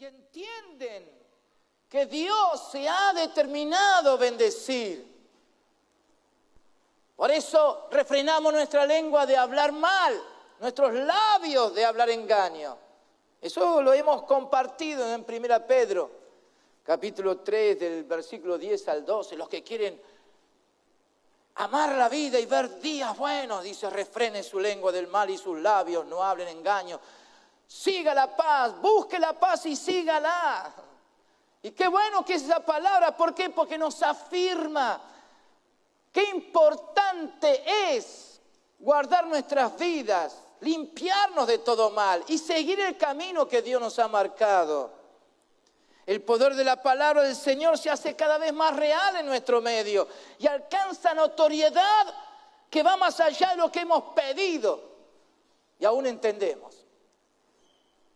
que entienden que Dios se ha determinado bendecir. Por eso refrenamos nuestra lengua de hablar mal, nuestros labios de hablar engaño. Eso lo hemos compartido en 1 Pedro, capítulo 3, del versículo 10 al 12. Los que quieren amar la vida y ver días buenos, dice, refrene su lengua del mal y sus labios no hablen engaño. Siga la paz, busque la paz y sígala. Y qué bueno que es esa palabra. ¿Por qué? Porque nos afirma qué importante es guardar nuestras vidas, limpiarnos de todo mal y seguir el camino que Dios nos ha marcado. El poder de la palabra del Señor se hace cada vez más real en nuestro medio y alcanza notoriedad que va más allá de lo que hemos pedido y aún entendemos.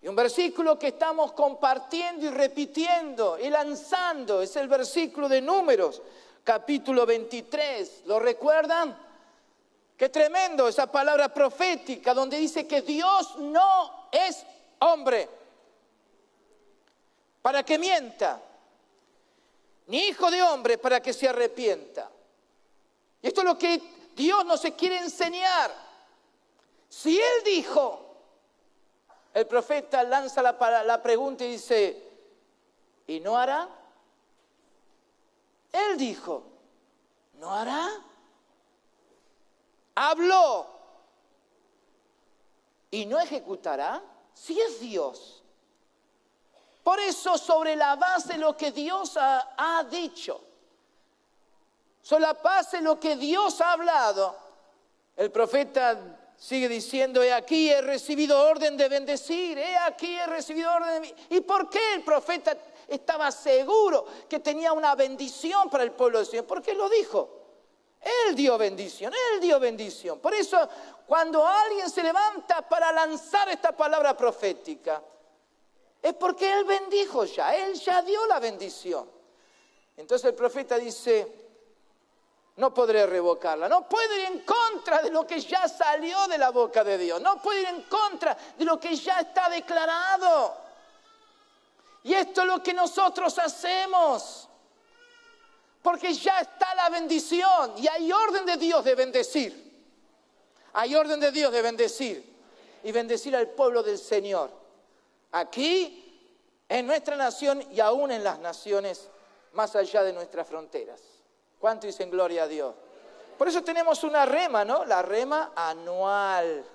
Y un versículo que estamos compartiendo y repitiendo y lanzando es el versículo de Números, capítulo 23. ¿Lo recuerdan? Qué tremendo esa palabra profética donde dice que Dios no es hombre para que mienta, ni hijo de hombre para que se arrepienta. Y esto es lo que Dios nos quiere enseñar. Si Él dijo, el profeta lanza la pregunta y dice, ¿y no hará? Él dijo, ¿no hará? Habló, ¿y no ejecutará? Si es Dios. Por eso, sobre la base de lo que Dios ha dicho, sobre la base de lo que Dios ha hablado, el profeta sigue diciendo, he aquí he recibido orden de bendecir, he aquí he recibido orden de... ¿Y por qué el profeta estaba seguro que tenía una bendición para el pueblo del Señor? Porque lo dijo. Él dio bendición, Él dio bendición. Por eso, cuando alguien se levanta para lanzar esta palabra profética, es porque Él bendijo ya, Él ya dio la bendición. Entonces el profeta dice, no podré revocarla, no puedo ir en contra de lo que ya salió de la boca de Dios, no puedo ir en contra de lo que ya está declarado. Y esto es lo que nosotros hacemos, porque ya está la bendición y hay orden de Dios de bendecir. Hay orden de Dios de bendecir y bendecir al pueblo del Señor. Aquí, en nuestra nación y aún en las naciones más allá de nuestras fronteras. ¿Cuánto dicen gloria a Dios? Por eso tenemos una rema, ¿no? La rema anual.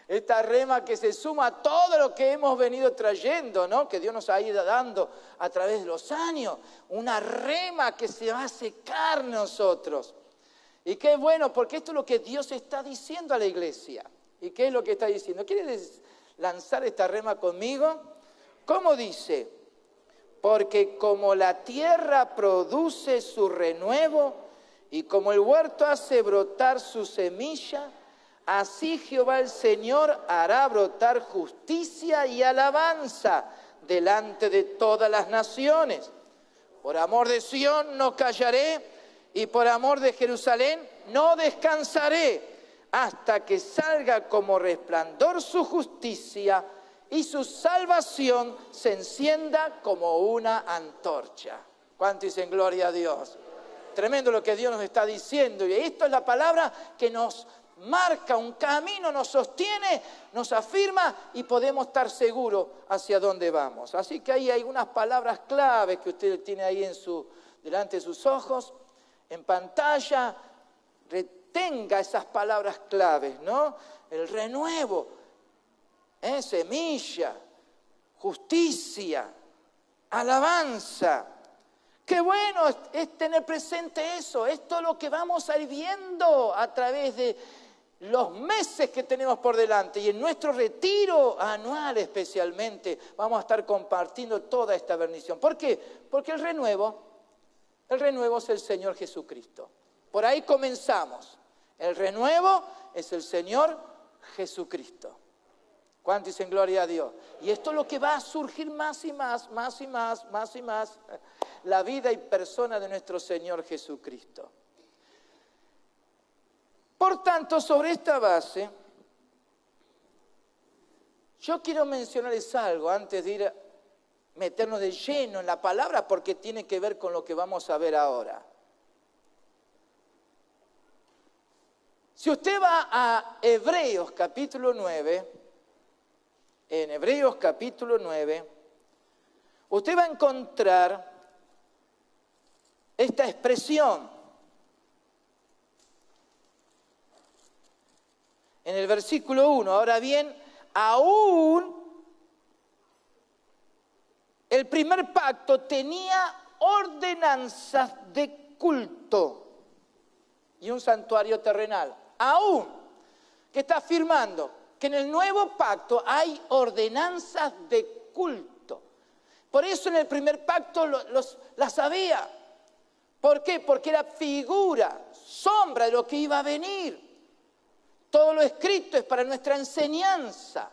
Esta rema que se suma a todo lo que hemos venido trayendo, ¿no? Que Dios nos ha ido dando a través de los años. Una rema que se va a secar en nosotros. Y qué bueno, porque esto es lo que Dios está diciendo a la iglesia. ¿Y qué es lo que está diciendo? ¿Quieres lanzar esta rema conmigo? ¿Cómo dice? Porque como la tierra produce su renuevo y como el huerto hace brotar su semilla, así Jehová el Señor hará brotar justicia y alabanza delante de todas las naciones. Por amor de Sión no callaré y por amor de Jerusalén no descansaré hasta que salga como resplandor su justicia y su salvación se encienda como una antorcha. ¿Cuánto dicen gloria a Dios? Tremendo lo que Dios nos está diciendo. Y esto es la palabra que nos marca un camino, nos sostiene, nos afirma y podemos estar seguros hacia dónde vamos. Así que ahí hay unas palabras claves que usted tiene ahí delante de sus ojos, en pantalla. Retenga esas palabras claves, ¿no? El renuevo, semilla, justicia, alabanza. Qué bueno es tener presente eso. Esto es lo que vamos a ir viendo a través de los meses que tenemos por delante. Y en nuestro retiro anual especialmente vamos a estar compartiendo toda esta bendición. ¿Por qué? Porque el renuevo es el Señor Jesucristo. Por ahí comenzamos. El renuevo es el Señor Jesucristo. ¿Cuánto dicen gloria a Dios? Y esto es lo que va a surgir más y más, más y más, más y más, la vida y persona de nuestro Señor Jesucristo. Por tanto, sobre esta base, yo quiero mencionarles algo antes de ir meternos de lleno en la palabra porque tiene que ver con lo que vamos a ver ahora. Si usted va a Hebreos capítulo 9, en Hebreos capítulo 9, usted va a encontrar esta expresión. En el versículo 1, ahora bien, aún el primer pacto tenía ordenanzas de culto y un santuario terrenal. Aún, que está afirmando que en el nuevo pacto hay ordenanzas de culto. Por eso en el primer pacto las había. ¿Por qué? Porque era figura, sombra de lo que iba a venir. Todo lo escrito es para nuestra enseñanza.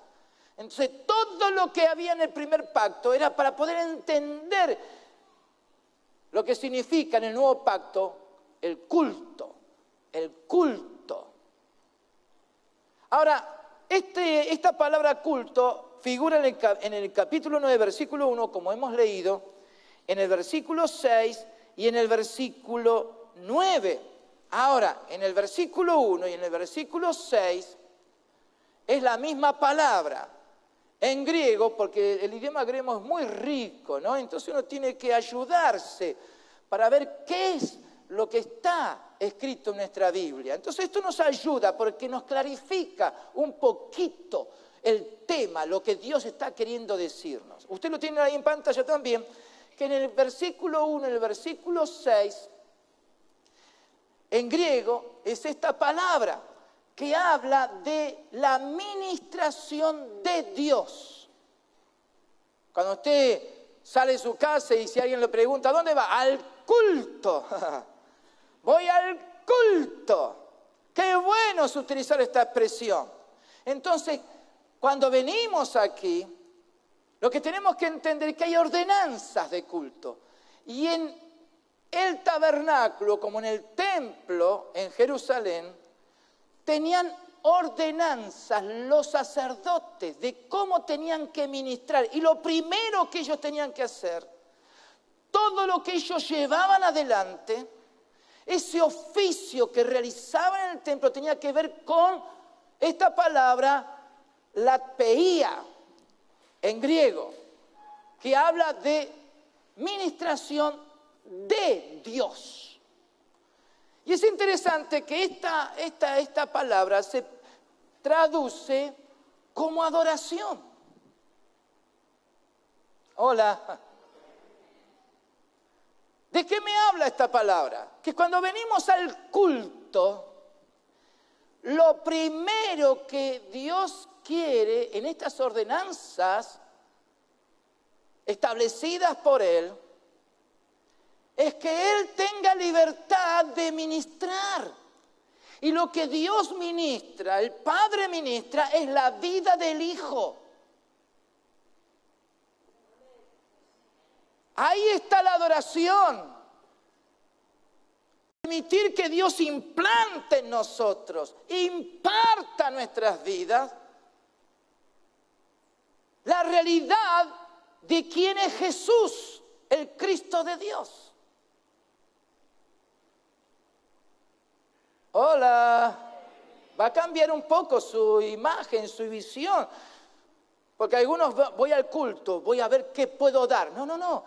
Entonces, todo lo que había en el primer pacto era para poder entender lo que significa en el nuevo pacto el culto. El culto. Ahora, esta palabra culto figura en el capítulo 9, versículo 1, como hemos leído, en el versículo 6 y en el versículo 9. Ahora, en el versículo 1 y en el versículo 6 es la misma palabra en griego, porque el idioma griego es muy rico, ¿no? Entonces uno tiene que ayudarse para ver qué es lo que está escrito en nuestra Biblia. Entonces esto nos ayuda porque nos clarifica un poquito el tema, lo que Dios está queriendo decirnos. Usted lo tiene ahí en pantalla también, que en el versículo 1 y en el versículo 6, en griego, es esta palabra que habla de la ministración de Dios. Cuando usted sale de su casa y si alguien le pregunta, ¿dónde va? Al culto. Voy al culto. Qué bueno es utilizar esta expresión. Entonces, cuando venimos aquí, lo que tenemos que entender es que hay ordenanzas de culto. Y en el tabernáculo, como en el templo en Jerusalén, tenían ordenanzas los sacerdotes de cómo tenían que ministrar. Y lo primero que ellos tenían que hacer, todo lo que ellos llevaban adelante, ese oficio que realizaban en el templo tenía que ver con esta palabra, latpeía, en griego, que habla de ministración de Dios. Y es interesante que esta palabra se traduce como adoración. Hola. ¿De qué me habla esta palabra? Que cuando venimos al culto, lo primero que Dios quiere en estas ordenanzas establecidas por Él es que Él tenga libertad de ministrar. Y lo que Dios ministra, el Padre ministra, es la vida del Hijo. Ahí está la adoración. Permitir que Dios implante en nosotros, imparta nuestras vidas la realidad de quién es Jesús, el Cristo de Dios. Hola. Va a cambiar un poco su imagen, su visión. Porque algunos, voy al culto, voy a ver qué puedo dar. No.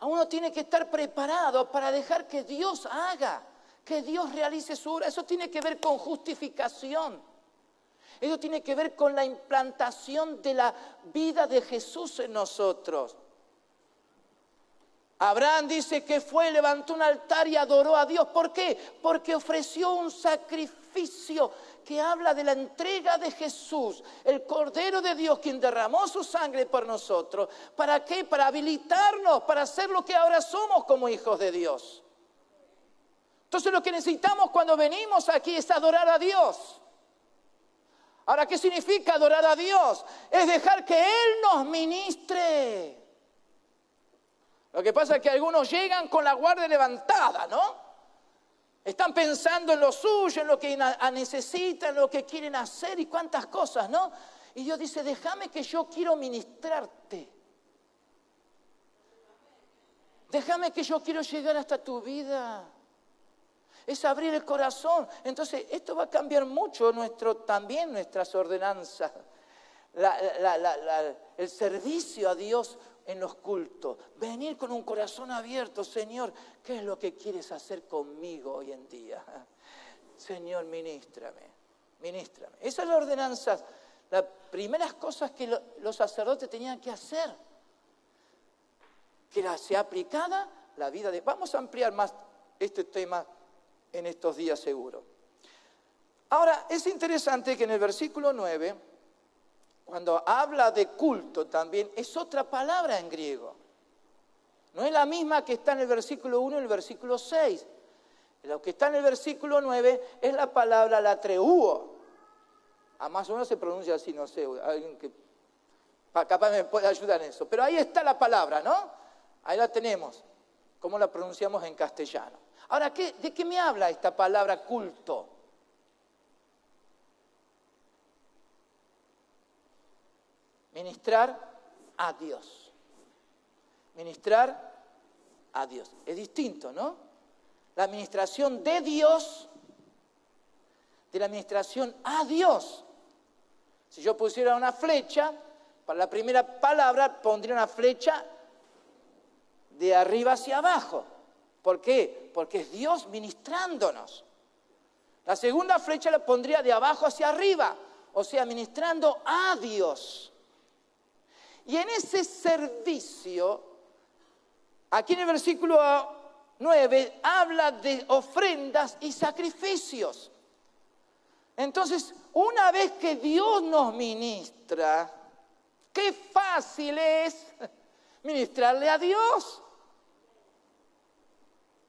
Uno tiene que estar preparado para dejar que Dios haga, que Dios realice su obra. Eso tiene que ver con justificación. Eso tiene que ver con la implantación de la vida de Jesús en nosotros. Abraham dice que fue, levantó un altar y adoró a Dios. ¿Por qué? Porque ofreció un sacrificio que habla de la entrega de Jesús, el Cordero de Dios, quien derramó su sangre por nosotros. ¿Para qué? Para habilitarnos, para ser lo que ahora somos como hijos de Dios. Entonces lo que necesitamos cuando venimos aquí es adorar a Dios. Ahora, ¿qué significa adorar a Dios? Es dejar que Él nos ministre. Lo que pasa es que algunos llegan con la guardia levantada, ¿no? Están pensando en lo suyo, en lo que necesitan, en lo que quieren hacer y cuántas cosas, ¿no? Y Dios dice, déjame que yo quiero ministrarte. Déjame que yo quiero llegar hasta tu vida. Es abrir el corazón. Entonces, esto va a cambiar mucho también nuestras ordenanzas. El servicio a Dios en los cultos. Venir con un corazón abierto. Señor, ¿qué es lo que quieres hacer conmigo hoy en día? Señor, ministrame. Esas son las ordenanzas. Las primeras cosas que los sacerdotes tenían que hacer. Que sea aplicada la vida de... Vamos a ampliar más este tema en estos días seguro. Ahora, es interesante que en el versículo 9, cuando habla de culto también, es otra palabra en griego. No es la misma que está en el versículo 1 y el versículo 6. Lo que está en el versículo 9 es la palabra latreuo. Más o menos se pronuncia así, no sé, alguien que capaz me puede ayudar en eso. Pero ahí está la palabra, ¿no? Ahí la tenemos. ¿Cómo la pronunciamos en castellano? Ahora, ¿de qué me habla esta palabra culto? Ministrar a Dios. Ministrar a Dios. Es distinto, ¿no? La administración de Dios, de la administración a Dios. Si yo pusiera una flecha, para la primera palabra pondría una flecha de arriba hacia abajo. ¿Por qué? Porque es Dios ministrándonos. La segunda flecha la pondría de abajo hacia arriba, o sea, ministrando a Dios. Y en ese servicio, aquí en el versículo 9, habla de ofrendas y sacrificios. Entonces, una vez que Dios nos ministra, qué fácil es ministrarle a Dios.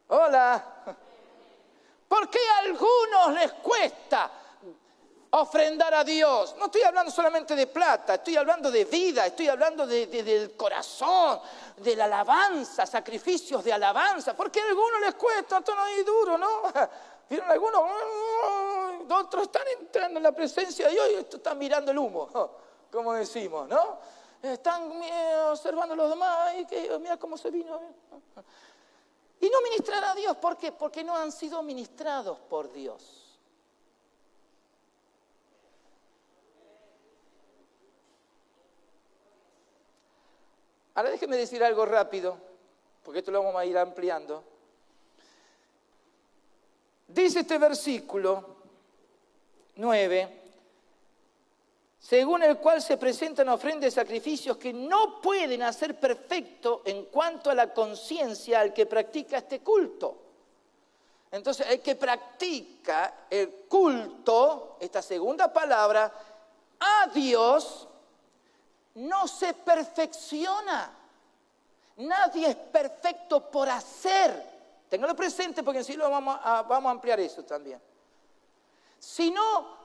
Hola. ¿Por qué a algunos les cuesta ofrendar a Dios? No estoy hablando solamente de plata, estoy hablando de vida, estoy hablando del corazón, de la alabanza, sacrificios de alabanza. ¿Por qué a algunos les cuesta? Esto no es duro, ¿no? ¿Vieron algunos? Otros están entrando en la presencia de Dios y estos están mirando el humo, como decimos, ¿no? Están observando a los demás y que mira cómo se vino. Y no ministrar a Dios, ¿por qué? Porque no han sido ministrados por Dios. Ahora déjeme decir algo rápido, porque esto lo vamos a ir ampliando. Dice este versículo 9, según el cual se presentan ofrendas y sacrificios que no pueden hacer perfecto en cuanto a la conciencia al que practica este culto. Entonces, el que practica el culto, esta segunda palabra, a Dios, no se perfecciona. Nadie es perfecto por hacer. Téngalo presente porque en sí vamos a ampliar eso también. Sino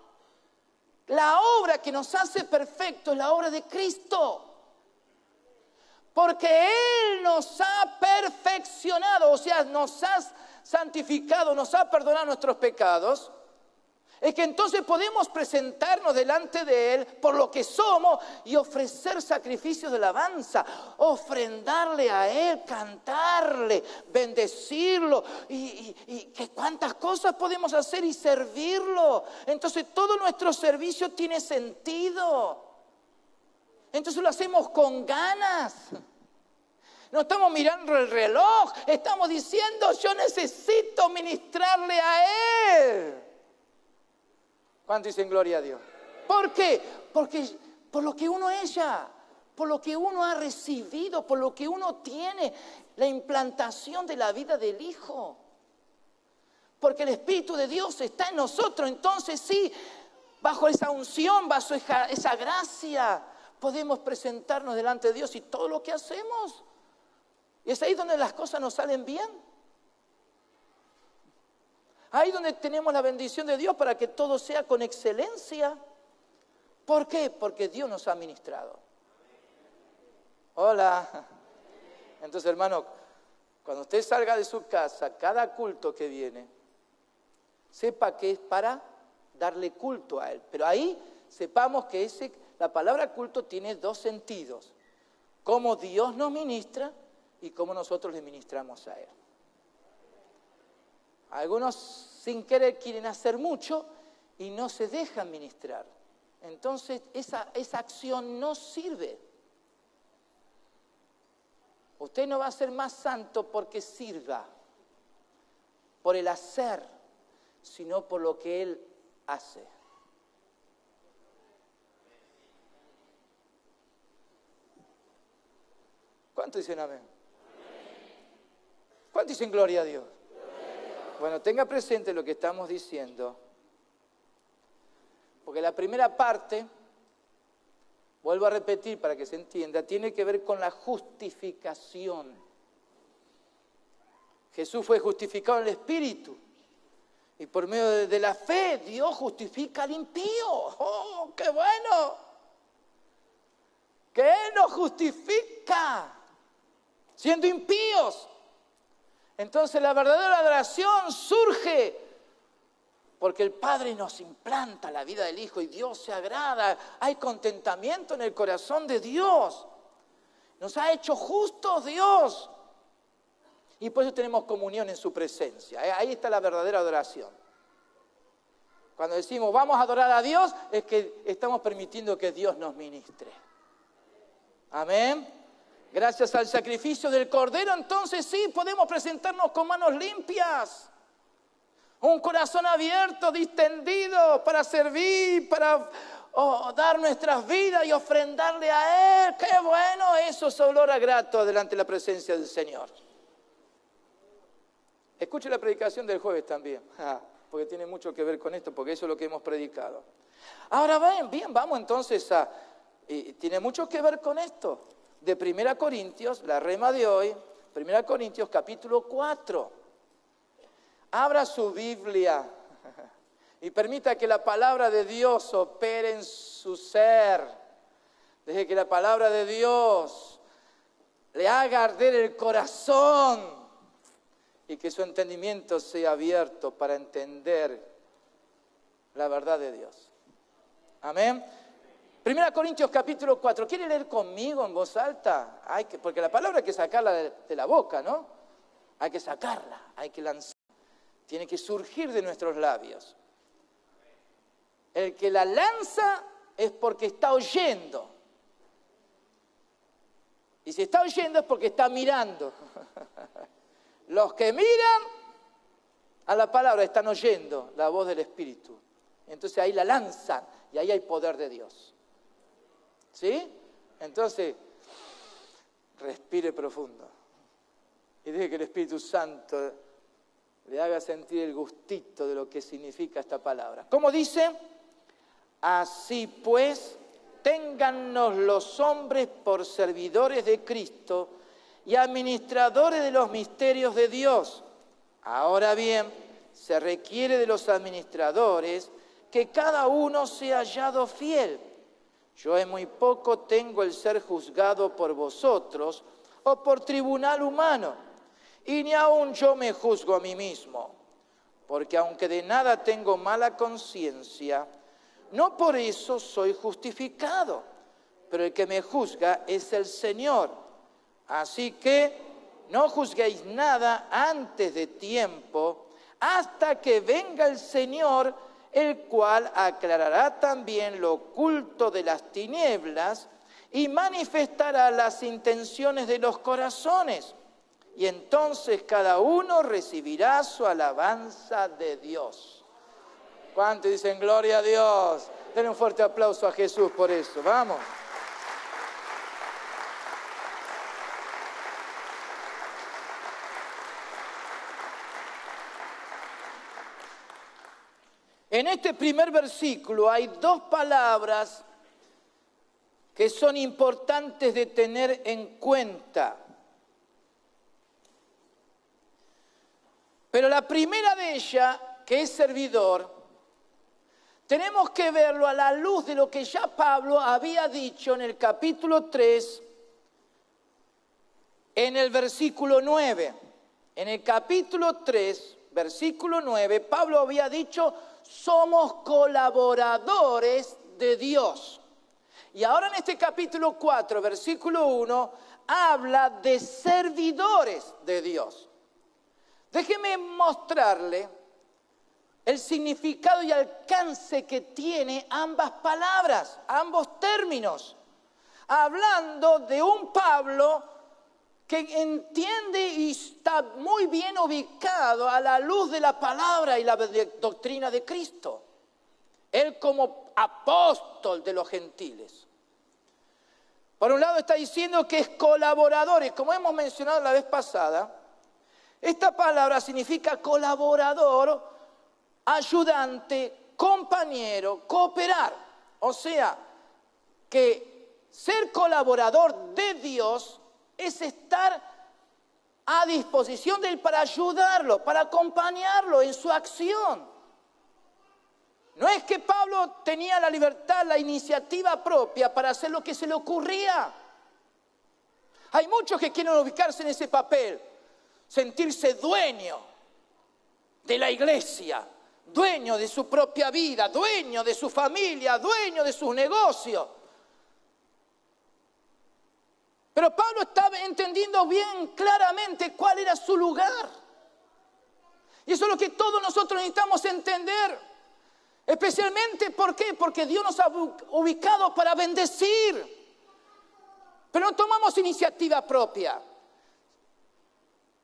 la obra que nos hace perfectos es la obra de Cristo. Porque Él nos ha perfeccionado, o sea, nos ha santificado, nos ha perdonado nuestros pecados. Es que entonces podemos presentarnos delante de Él por lo que somos y ofrecer sacrificios de alabanza, ofrendarle a Él, cantarle, bendecirlo y que cuántas cosas podemos hacer y servirlo. Entonces todo nuestro servicio tiene sentido. Entonces lo hacemos con ganas. No estamos mirando el reloj, estamos diciendo yo necesito ministrarle a Él. ¿Cuánto dicen gloria a Dios? ¿Por qué? Porque por lo que uno es ya, por lo que uno ha recibido, por lo que uno tiene, la implantación de la vida del Hijo. Porque el Espíritu de Dios está en nosotros, entonces sí, bajo esa unción, bajo esa gracia, podemos presentarnos delante de Dios y todo lo que hacemos. Y es ahí donde las cosas nos salen bien. Ahí donde tenemos la bendición de Dios para que todo sea con excelencia. ¿Por qué? Porque Dios nos ha ministrado. Hola. Entonces, hermano, cuando usted salga de su casa, cada culto que viene, sepa que es para darle culto a Él. Pero ahí sepamos que la palabra culto tiene dos sentidos. Cómo Dios nos ministra y cómo nosotros le ministramos a Él. Algunos sin querer quieren hacer mucho y no se dejan ministrar. Entonces esa acción no sirve. Usted no va a ser más santo porque sirva, por el hacer, sino por lo que Él hace. ¿Cuántos dicen amén? ¿Cuántos dicen gloria a Dios? Bueno, tenga presente lo que estamos diciendo, porque la primera parte, vuelvo a repetir para que se entienda, tiene que ver con la justificación. Jesús fue justificado en el Espíritu y por medio de la fe Dios justifica al impío. ¡Oh, qué bueno! Que Él nos justifica siendo impíos. Entonces la verdadera adoración surge porque el Padre nos implanta la vida del Hijo y Dios se agrada. Hay contentamiento en el corazón de Dios. Nos ha hecho justos Dios. Y por eso tenemos comunión en su presencia. Ahí está la verdadera adoración. Cuando decimos vamos a adorar a Dios, es que estamos permitiendo que Dios nos ministre. Amén. Gracias al sacrificio del Cordero, entonces sí, podemos presentarnos con manos limpias. Un corazón abierto, distendido para servir, para dar nuestras vidas y ofrendarle a Él. ¡Qué bueno! Eso es olor a grato delante de la presencia del Señor. Escuche la predicación del jueves también, porque tiene mucho que ver con esto, porque eso es lo que hemos predicado. Ahora bien, vamos entonces tiene mucho que ver con esto. De 1 Corintios, la rema de hoy, 1 Corintios capítulo 4. Abra su Biblia y permita que la palabra de Dios opere en su ser. Deje que la palabra de Dios le haga arder el corazón y que su entendimiento sea abierto para entender la verdad de Dios. Amén. 1 Corintios capítulo 4. ¿Quiere leer conmigo en voz alta? Porque la palabra hay que sacarla de la boca, ¿no? Hay que sacarla, hay que lanzarla. Tiene que surgir de nuestros labios. El que la lanza es porque está oyendo. Y si está oyendo es porque está mirando. Los que miran a la palabra están oyendo la voz del Espíritu. Entonces ahí la lanzan y ahí hay poder de Dios. ¿Sí? Entonces, respire profundo y deje que el Espíritu Santo le haga sentir el gustito de lo que significa esta palabra. ¿Cómo dice? Así pues, téngannos los hombres por servidores de Cristo y administradores de los misterios de Dios. Ahora bien, se requiere de los administradores que cada uno sea hallado fiel. Yo en muy poco tengo el ser juzgado por vosotros o por tribunal humano, y ni aun yo me juzgo a mí mismo, porque aunque de nada tengo mala conciencia, no por eso soy justificado, pero el que me juzga es el Señor. Así que no juzguéis nada antes de tiempo, hasta que venga el Señor, el cual aclarará también lo oculto de las tinieblas y manifestará las intenciones de los corazones. Y entonces cada uno recibirá su alabanza de Dios. ¿Cuántos dicen gloria a Dios? Den un fuerte aplauso a Jesús por eso. Vamos. En este primer versículo hay dos palabras que son importantes de tener en cuenta. Pero la primera de ellas, que es servidor, tenemos que verlo a la luz de lo que ya Pablo había dicho en el capítulo 3, en el versículo 9. En el capítulo 3, versículo 9, Pablo había dicho: somos colaboradores de Dios. Y ahora en este capítulo 4, versículo 1, habla de servidores de Dios. Déjeme mostrarle el significado y alcance que tiene ambas palabras, ambos términos. Hablando de un Pablo que entiende y está muy bien ubicado a la luz de la palabra y la doctrina de Cristo. Él como apóstol de los gentiles. Por un lado está diciendo que es colaborador, y como hemos mencionado la vez pasada, esta palabra significa colaborador, ayudante, compañero, cooperar. O sea, que ser colaborador de Dios es estar a disposición de Él para ayudarlo, para acompañarlo en su acción. No es que Pablo tenía la libertad, la iniciativa propia para hacer lo que se le ocurría. Hay muchos que quieren ubicarse en ese papel, sentirse dueño de la iglesia, dueño de su propia vida, dueño de su familia, dueño de sus negocios. Pero Pablo estaba entendiendo bien claramente cuál era su lugar. Y eso es lo que todos nosotros necesitamos entender. Especialmente, ¿por qué? Porque Dios nos ha ubicado para bendecir. Pero no tomamos iniciativa propia,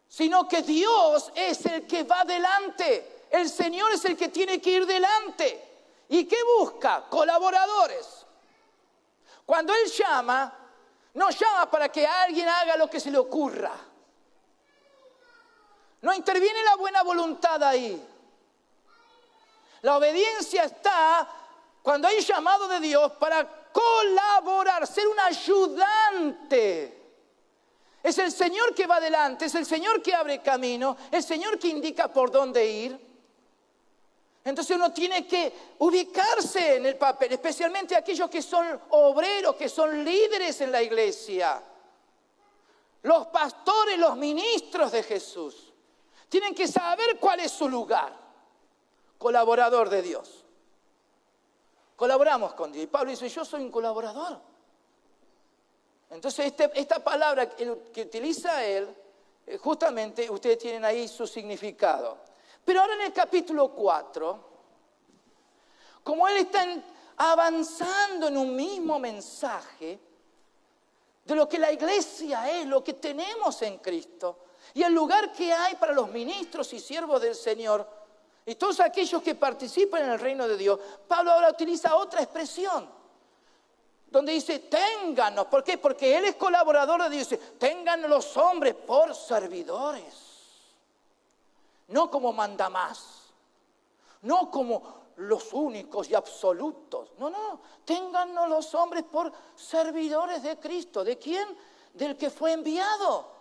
sino que Dios es el que va delante. El Señor es el que tiene que ir delante. ¿Y qué busca? Colaboradores. Cuando Él llama, no llama para que alguien haga lo que se le ocurra. No interviene la buena voluntad ahí. La obediencia está cuando hay llamado de Dios para colaborar, ser un ayudante. Es el Señor que va adelante, es el Señor que abre camino, el Señor que indica por dónde ir. Entonces uno tiene que ubicarse en el papel, especialmente aquellos que son obreros, que son líderes en la iglesia. Los pastores, los ministros de Jesús, tienen que saber cuál es su lugar. Colaborador de Dios. Colaboramos con Dios. Y Pablo dice, yo soy un colaborador. Entonces esta palabra que utiliza él, justamente ustedes tienen ahí su significado. Pero ahora en el capítulo 4, como él está avanzando en un mismo mensaje de lo que la iglesia es, lo que tenemos en Cristo, y el lugar que hay para los ministros y siervos del Señor, y todos aquellos que participan en el reino de Dios, Pablo ahora utiliza otra expresión, donde dice, téngannos. ¿Por qué? Porque él es colaborador de Dios. Dice, tengan los hombres por servidores. No como mandamás, no como los únicos y absolutos. No, téngannos los hombres por servidores de Cristo. ¿De quién? Del que fue enviado.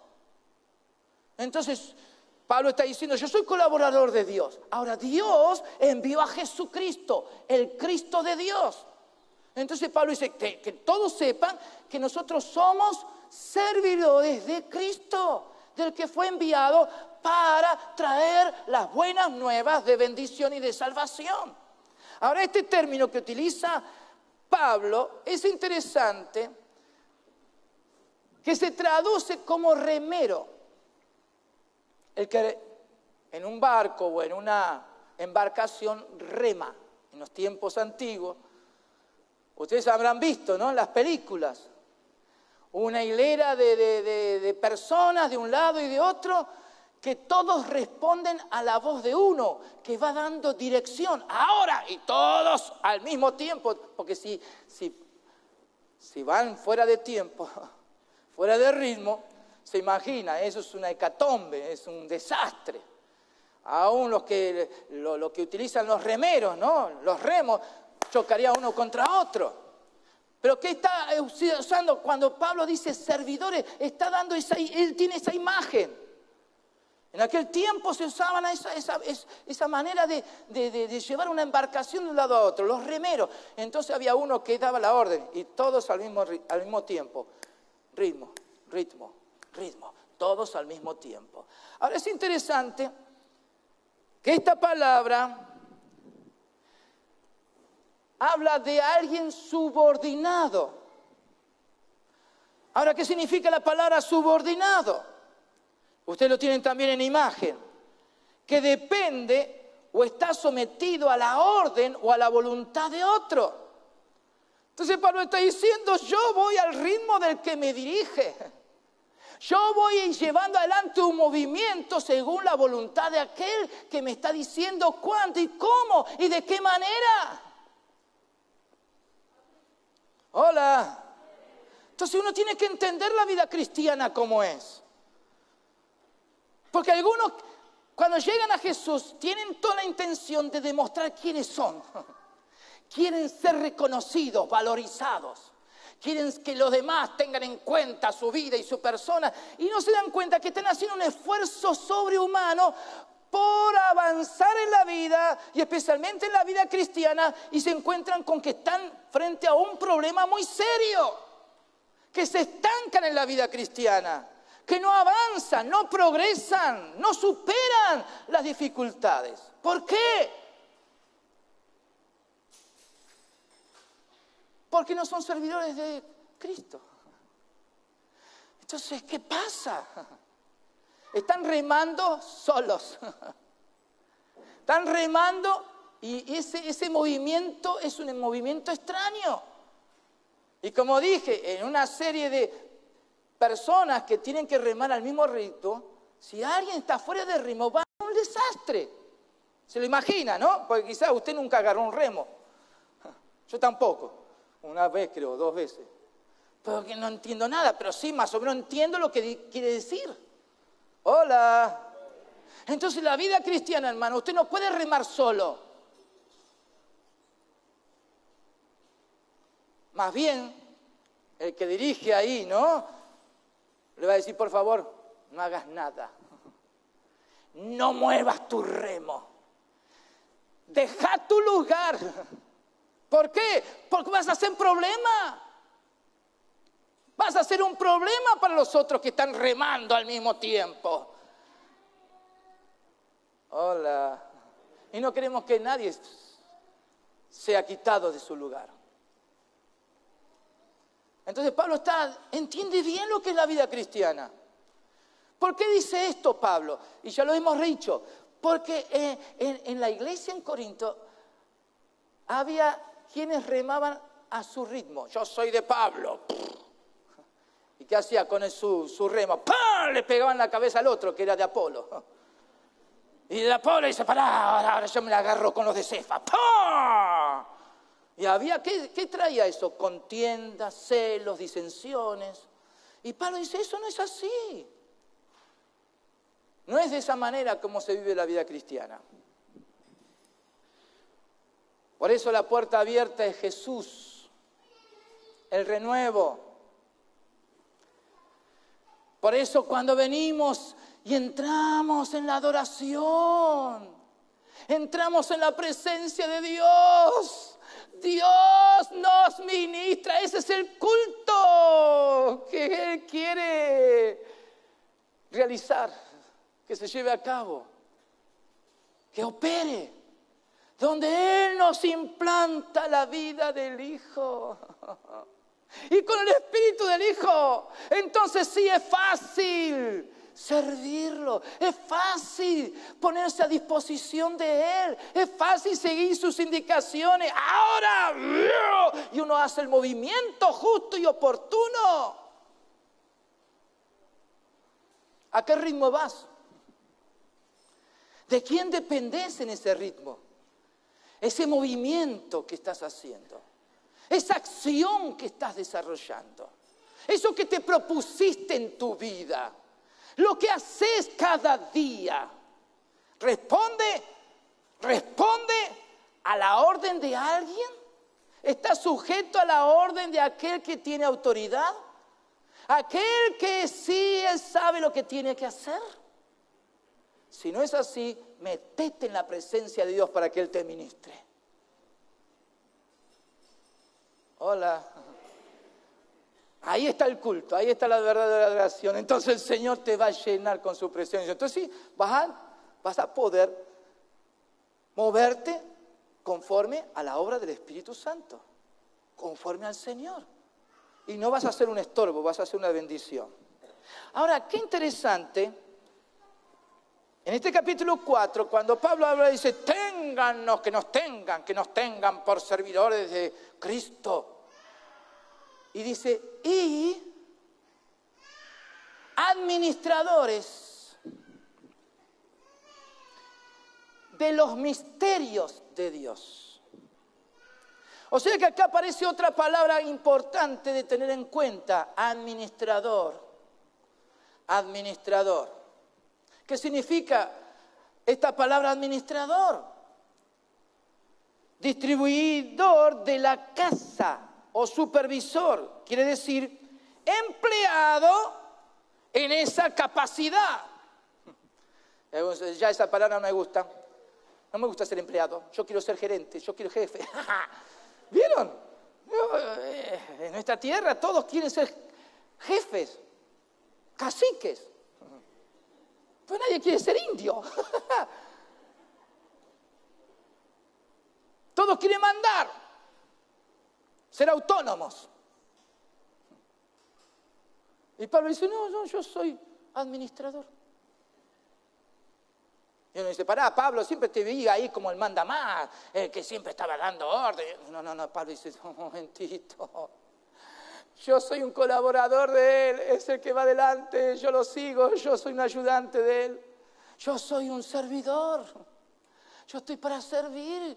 Entonces, Pablo está diciendo, yo soy colaborador de Dios. Ahora, Dios envió a Jesucristo, el Cristo de Dios. Entonces Pablo dice que todos sepan que nosotros somos servidores de Cristo, del que fue enviado para traer las buenas nuevas de bendición y de salvación. Ahora, este término que utiliza Pablo es interesante, que se traduce como remero. El que en un barco o en una embarcación rema, en los tiempos antiguos, ustedes habrán visto, ¿no?, en las películas, una hilera de personas de un lado y de otro, que todos responden a la voz de uno, que va dando dirección, ahora, y todos al mismo tiempo, porque si van fuera de tiempo, fuera de ritmo, se imagina, eso es una hecatombe, es un desastre. Aún lo que utilizan los remeros, ¿no?, los remos, chocaría uno contra otro. Pero ¿qué está usando cuando Pablo dice servidores? Está dando él tiene esa imagen. En aquel tiempo se usaban esa manera de llevar una embarcación de un lado a otro, los remeros. Entonces había uno que daba la orden y todos al mismo tiempo. Ritmo, todos al mismo tiempo. Ahora es interesante que esta palabra habla de alguien subordinado. Ahora, ¿qué significa la palabra subordinado? Ustedes lo tienen también en imagen. Que depende o está sometido a la orden o a la voluntad de otro. Entonces Pablo está diciendo, yo voy al ritmo del que me dirige. Yo voy llevando adelante un movimiento según la voluntad de aquel que me está diciendo cuándo y cómo y de qué manera. Hola. Entonces uno tiene que entender la vida cristiana como es. Porque algunos, cuando llegan a Jesús, tienen toda la intención de demostrar quiénes son. Quieren ser reconocidos, valorizados. Quieren que los demás tengan en cuenta su vida y su persona. Y no se dan cuenta que están haciendo un esfuerzo sobrehumano por avanzar en la vida, y especialmente en la vida cristiana, y se encuentran con que están frente a un problema muy serio. Que se estancan en la vida cristiana. Que no avanzan, no progresan, no superan las dificultades. ¿Por qué? Porque no son servidores de Cristo. Entonces, ¿qué pasa? Están remando solos. Están remando y ese movimiento es un movimiento extraño. Y como dije, en una serie de personas que tienen que remar al mismo ritmo, si alguien está fuera de ritmo, va a un desastre. Se lo imagina, ¿no? Porque quizás usted nunca agarró un remo. Yo tampoco. Una vez creo, 2 veces. Pero que no entiendo nada, pero sí más o menos entiendo lo que quiere decir. Hola. Entonces la vida cristiana, hermano, usted no puede remar solo. Más bien, el que dirige ahí, ¿no? Le va a decir, por favor, no hagas nada. No muevas tu remo. Deja tu lugar. ¿Por qué? Porque vas a ser un problema. Vas a ser un problema para los otros que están remando al mismo tiempo. Hola. Y no queremos que nadie sea quitado de su lugar. Entonces Pablo entiende bien lo que es la vida cristiana. ¿Por qué dice esto Pablo? Y ya lo hemos dicho. Porque en la iglesia en Corinto había quienes remaban a su ritmo. Yo soy de Pablo. ¿Y qué hacía con su remo? ¡Pam! Le pegaban la cabeza al otro, que era de Apolo. Y de Apolo dice, pará, ahora yo me la agarro con los de Cefa. ¡Pam! Y había, ¿qué traía eso? Contiendas, celos, disensiones. Y Pablo dice, eso no es así. No es de esa manera como se vive la vida cristiana. Por eso la puerta abierta es Jesús, el renuevo. Por eso cuando venimos y entramos en la adoración, entramos en la presencia de Dios, Dios nos ministra. Ese es el culto que Él quiere realizar, que se lleve a cabo, que opere. Donde Él nos implanta la vida del Hijo. Y con el Espíritu del Hijo, entonces sí es fácil servirlo. Es fácil ponerse a disposición de Él. Es fácil seguir sus indicaciones. Ahora, y uno hace el movimiento justo y oportuno. ¿A qué ritmo vas? ¿De quién dependes en ese ritmo? Ese movimiento que estás haciendo, esa acción que estás desarrollando, eso que te propusiste en tu vida, lo que haces cada día, responde a la orden de alguien, está sujeto a la orden de aquel que tiene autoridad, aquel que sí él sabe lo que tiene que hacer. Si no es así, metete en la presencia de Dios para que Él te ministre. Hola. Ahí está el culto, ahí está la verdadera adoración. Entonces el Señor te va a llenar con su presencia. Entonces sí, vas a poder moverte conforme a la obra del Espíritu Santo, conforme al Señor. y no vas a ser un estorbo, vas a ser una bendición. Ahora, qué interesante, en este capítulo 4, cuando Pablo habla, dice, téngannos, que nos tengan por servidores de Cristo. Y dice, y administradores de los misterios de Dios. O sea que acá aparece otra palabra importante de tener en cuenta, administrador. Administrador. ¿Qué significa esta palabra administrador? Distribuidor de la casa o supervisor, quiere decir empleado en esa capacidad. Ya esa palabra no me gusta. No me gusta ser empleado, yo quiero ser gerente, yo quiero jefe. ¿Vieron? En nuestra tierra todos quieren ser jefes, caciques. Pero nadie quiere ser indio. Todos quieren mandar, ser autónomos. Y Pablo dice, no, yo soy administrador. Y uno dice, pará, Pablo, siempre te vi ahí como el mandamás, el que siempre estaba dando orden. No, Pablo dice, un momentito. Yo soy un colaborador de él, es el que va adelante, yo lo sigo, yo soy un ayudante de él. Yo soy un servidor. Yo estoy para servir.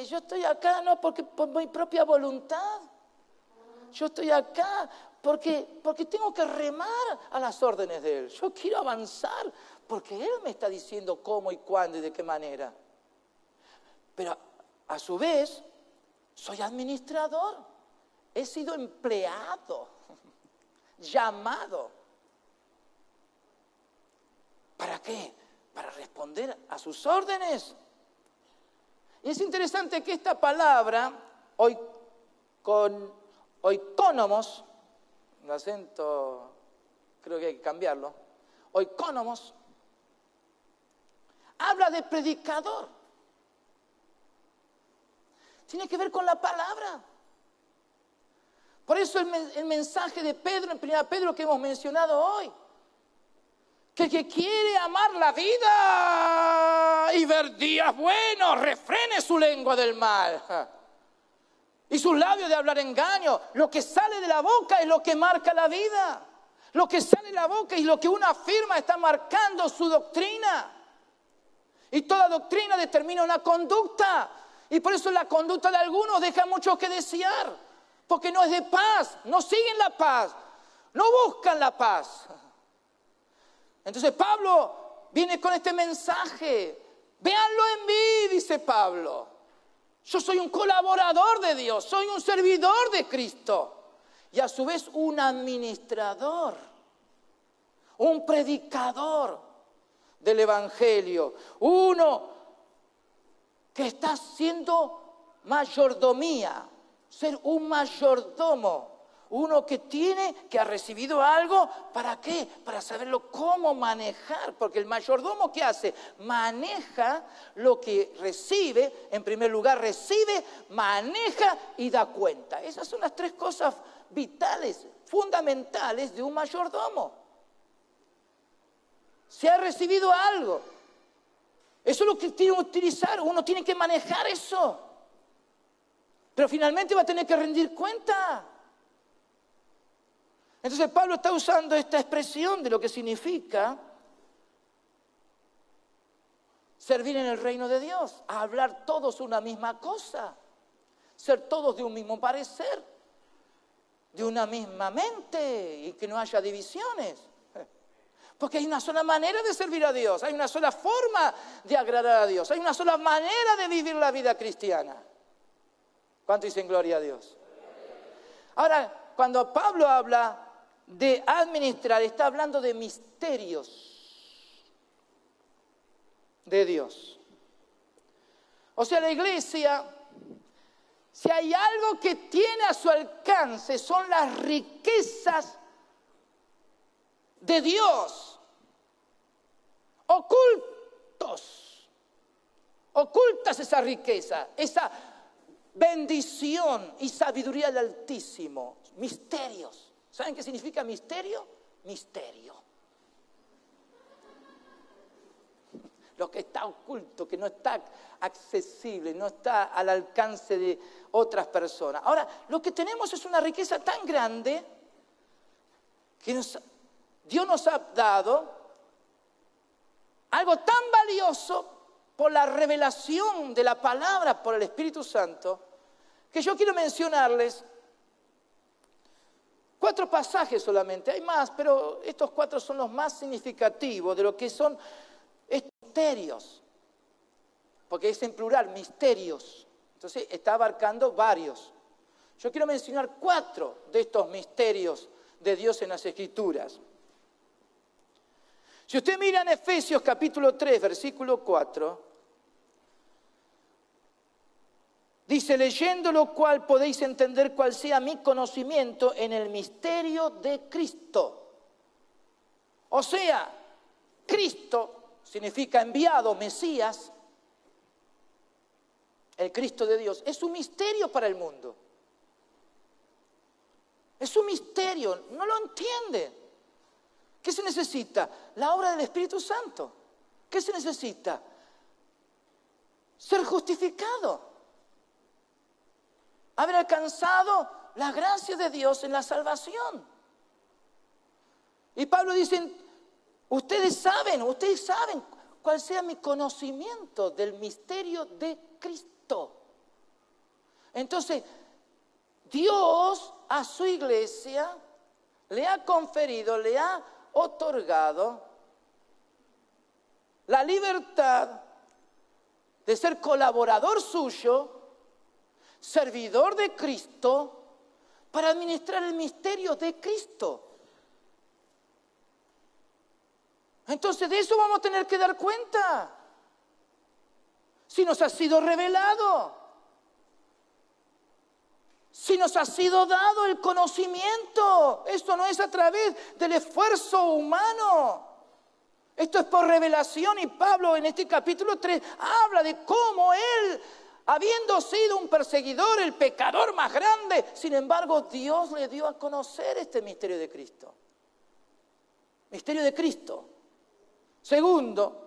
Yo estoy acá no porque por mi propia voluntad. Yo estoy acá porque tengo que remar a las órdenes de él. Yo quiero avanzar porque él me está diciendo cómo y cuándo y de qué manera. Pero a su vez, soy administrador. He sido empleado, llamado. ¿Para qué? Para responder a sus órdenes. Y es interesante que esta palabra, hoy con oikónomos, el acento creo que hay que cambiarlo, oikónomos, habla de predicador. Tiene que ver con la palabra. Por eso el mensaje de Pedro, en 1 Pedro que hemos mencionado hoy, que el que quiere amar la vida y ver días buenos, refrene su lengua del mal y sus labios de hablar engaño. Lo que sale de la boca es lo que marca la vida. Lo que sale de la boca y lo que uno afirma está marcando su doctrina. Y toda doctrina determina una conducta. Y por eso la conducta de algunos deja mucho que desear. Porque no es de paz, no siguen la paz, no buscan la paz. Entonces Pablo viene con este mensaje. Véanlo en mí, dice Pablo. Yo soy un colaborador de Dios, soy un servidor de Cristo. Y a su vez un administrador, un predicador del Evangelio. Uno que está haciendo mayordomía, ser un mayordomo. Uno que ha recibido algo, ¿para qué? Para saberlo cómo manejar, porque el mayordomo ¿qué hace? Maneja lo que recibe, en primer lugar recibe, maneja y da cuenta. Esas son las tres cosas vitales, fundamentales de un mayordomo. Se ha recibido algo, eso es lo que tiene que utilizar, uno tiene que manejar eso, pero finalmente va a tener que rendir cuenta. Entonces Pablo está usando esta expresión de lo que significa servir en el reino de Dios, a hablar todos una misma cosa, ser todos de un mismo parecer, de una misma mente y que no haya divisiones. Porque hay una sola manera de servir a Dios, hay una sola forma de agradar a Dios, hay una sola manera de vivir la vida cristiana. ¿Cuánto dicen gloria a Dios? Ahora, cuando Pablo habla de administrar, está hablando de misterios de Dios. O sea, la iglesia, si hay algo que tiene a su alcance, son las riquezas de Dios, ocultas esa riqueza, bendición y sabiduría del Altísimo. Misterios. ¿Saben qué significa misterio? Misterio. Lo que está oculto, que no está accesible, no está al alcance de otras personas. Ahora, lo que tenemos es una riqueza tan grande que Dios nos ha dado algo tan valioso por la revelación de la palabra por el Espíritu Santo, que yo quiero mencionarles 4 pasajes solamente. Hay más, pero estos 4 son los más significativos de lo que son estos misterios, porque es en plural, misterios. Entonces está abarcando varios. Yo quiero mencionar 4 de estos misterios de Dios en las Escrituras. Si usted mira en Efesios capítulo 3, versículo 4, dice, leyendo lo cual podéis entender cuál sea mi conocimiento en el misterio de Cristo. O sea, Cristo significa enviado, Mesías, el Cristo de Dios. Es un misterio para el mundo. Es un misterio, no lo entienden. ¿Qué se necesita? La obra del Espíritu Santo. ¿Qué se necesita? Ser justificado. Haber alcanzado la gracia de Dios en la salvación. Y Pablo dice, ustedes saben cuál sea mi conocimiento del misterio de Cristo. Entonces, Dios a su iglesia le ha conferido, le ha otorgado la libertad de ser colaborador suyo, servidor de Cristo, para administrar el misterio de Cristo. Entonces de eso vamos a tener que dar cuenta. Si nos ha sido revelado, si nos ha sido dado el conocimiento, esto no es a través del esfuerzo humano. Esto es por revelación, y Pablo en este capítulo 3 habla de cómo él, habiendo sido un perseguidor, el pecador más grande, sin embargo Dios le dio a conocer este misterio de Cristo. Misterio de Cristo. Segundo,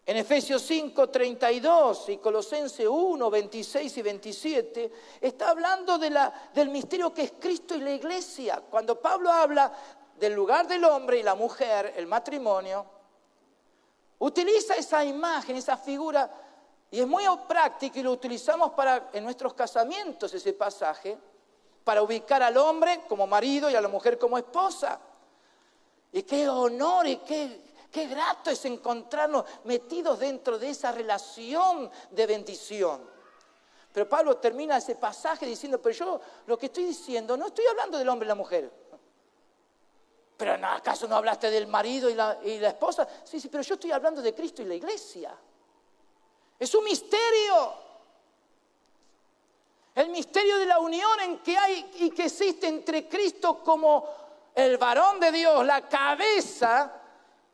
en Efesios 5, 32 y Colosenses 1, 26 y 27, está hablando del misterio que es Cristo y la iglesia. Cuando Pablo habla del lugar del hombre y la mujer, el matrimonio, utiliza esa imagen, esa figura, y es muy práctico y lo utilizamos en nuestros casamientos, ese pasaje, para ubicar al hombre como marido y a la mujer como esposa. Y qué honor y qué grato es encontrarnos metidos dentro de esa relación de bendición. Pero Pablo termina ese pasaje diciendo, pero yo lo que estoy diciendo, no estoy hablando del hombre y la mujer. ¿Pero no, acaso no hablaste del marido y la esposa? Sí, pero yo estoy hablando de Cristo y la iglesia. Es un misterio. El misterio de la unión en que hay y que existe entre Cristo como el varón de Dios, la cabeza,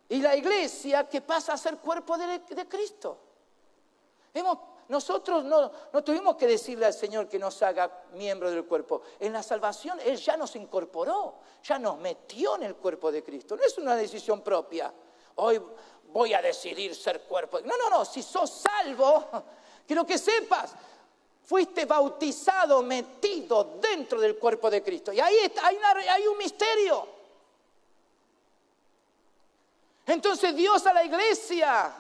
y la iglesia que pasa a ser cuerpo de Cristo. Nosotros no tuvimos que decirle al Señor que nos haga miembro del cuerpo. En la salvación Él ya nos incorporó, ya nos metió en el cuerpo de Cristo. No es una decisión propia. Hoy voy a decidir ser cuerpo. No. Si sos salvo, quiero que sepas, fuiste bautizado, metido dentro del cuerpo de Cristo. Y ahí hay un misterio. Entonces Dios a la iglesia,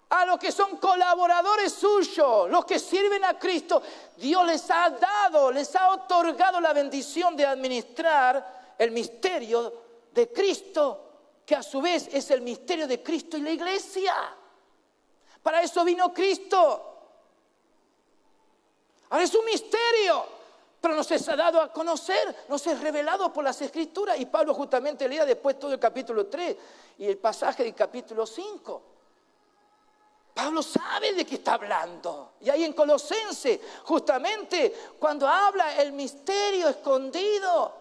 a los que son colaboradores suyos, los que sirven a Cristo, Dios les ha dado, les ha otorgado la bendición de administrar el misterio de Cristo, que a su vez es el misterio de Cristo y la iglesia. Para eso vino Cristo. Ahora es un misterio, pero nos es dado a conocer, nos es revelado por las Escrituras. Y Pablo justamente leía después todo el capítulo 3 y el pasaje del capítulo 5. Pablo sabe de qué está hablando. Y ahí en Colosenses, justamente cuando habla el misterio escondido,